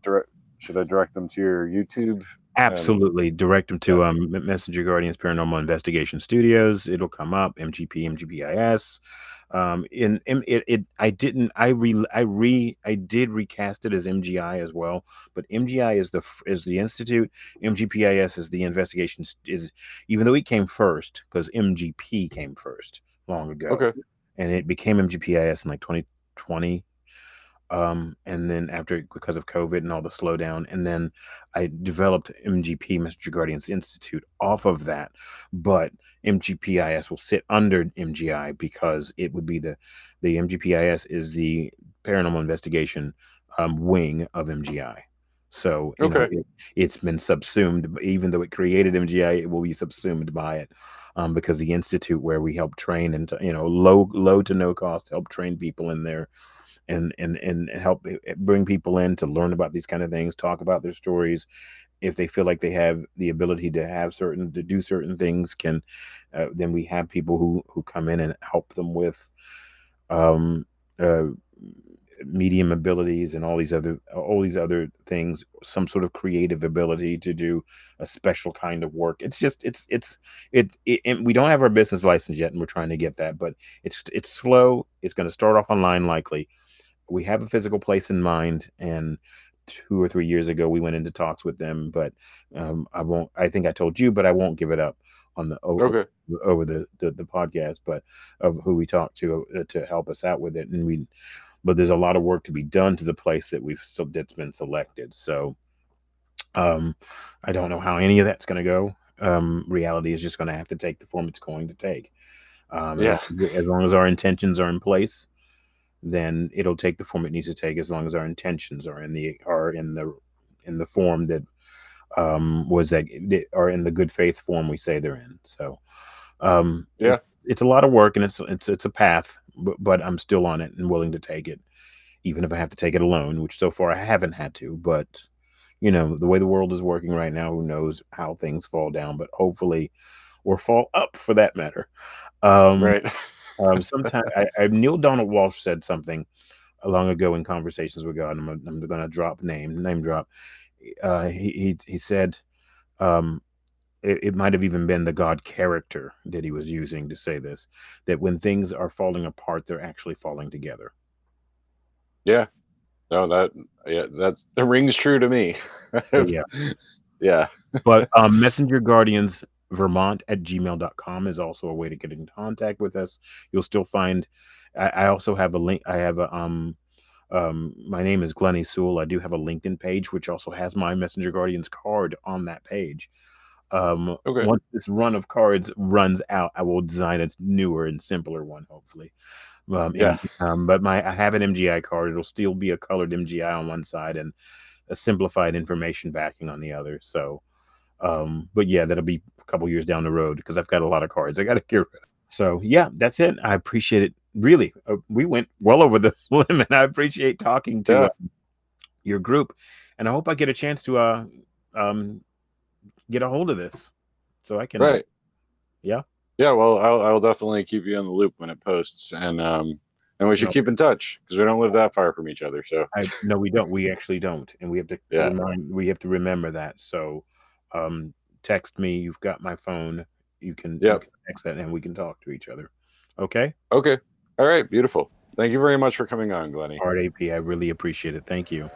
Direct, should I direct them to your YouTube? And Absolutely. Direct them yeah, to Messenger Guardians Paranormal Investigation Studios. It'll come up. MGP, MGPIS. I did recast it as MGI as well, but MGI is the institute. MGPIS is the investigation, is, even though it came first, because MGP came first long ago, okay, and it became MGPIS in like 2020. And then after, because of COVID and all the slowdown, and then I developed MGP, Messenger Guardians Institute, off of that. But MGPIS will sit under MGI because it would be the MGPIS is the paranormal investigation wing of MGI. So okay, it's been subsumed, even though it created MGI, it will be subsumed by it. Because the institute, where we help train, and low to no cost, help train people in there, and help bring people in to learn about these kind of things, talk about their stories. If they feel like they have the ability to do certain things, can then we have people who come in and help them with um uh medium abilities and all these other things, some sort of creative ability to do a special kind of work. It's just and we don't have our business license yet, and we're trying to get that, but it's slow. It's going to start off online likely. We have a physical place in mind, and 2 or 3 years ago we went into talks with them, but I won't, I think I told you, but I won't give it up on okay, over the podcast, but of who we talked to help us out with it. But there's a lot of work to be done to the place that's been selected. So um I don't know how any of that's going to go. Reality is just going to have to take the form it's going to take. yeah, As long as our intentions are in place, then it'll take the form it needs to take, as long as our intentions are in the form that was that are in the good faith form we say they're in. So yeah, it's a lot of work, and it's a path, but I'm still on it and willing to take it, even if I have to take it alone, which so far I haven't had to. But the way the world is working right now, who knows how things fall down, but hopefully, or fall up for that matter. Um, right, Sometime Neil Donald Walsh said something long ago in conversations with God. I'm gonna name drop. He said, um, it might have even been the God character that he was using to say this, that when things are falling apart, they're actually falling together. yeah. No, that rings true to me. So yeah. Yeah, But Messenger Guardians Vermont at gmail.com is also a way to get in contact with us. You'll still find, I also have a link. I have a my name is Glennie Sewell. I do have a LinkedIn page, which also has my Messenger Guardians card on that page. okay, Once this run of cards runs out, I will design a newer and simpler one, hopefully. yeah, But I have an MGI card. It'll still be a colored MGI on one side and a simplified information backing on the other. So, but yeah, that'll be a couple years down the road, because I've got a lot of cards I got to get rid of. So yeah, that's it. I appreciate it. Really, we went well over the limit. I appreciate talking to yeah. your group, and I hope I get a chance to um get a hold of this so I can, Right. yeah. Yeah. Well, I'll definitely keep you in the loop when it posts, and we should No, keep in touch because we don't live that far from each other. So no, we don't. We actually don't, and we have to yeah. we have to remember that. So, um, text me. You've got my phone. You Yep. can text that, and we can talk to each other. Okay. Okay. All right. Beautiful. Thank you very much for coming on, Glennie. All right, AP. I really appreciate it. Thank you.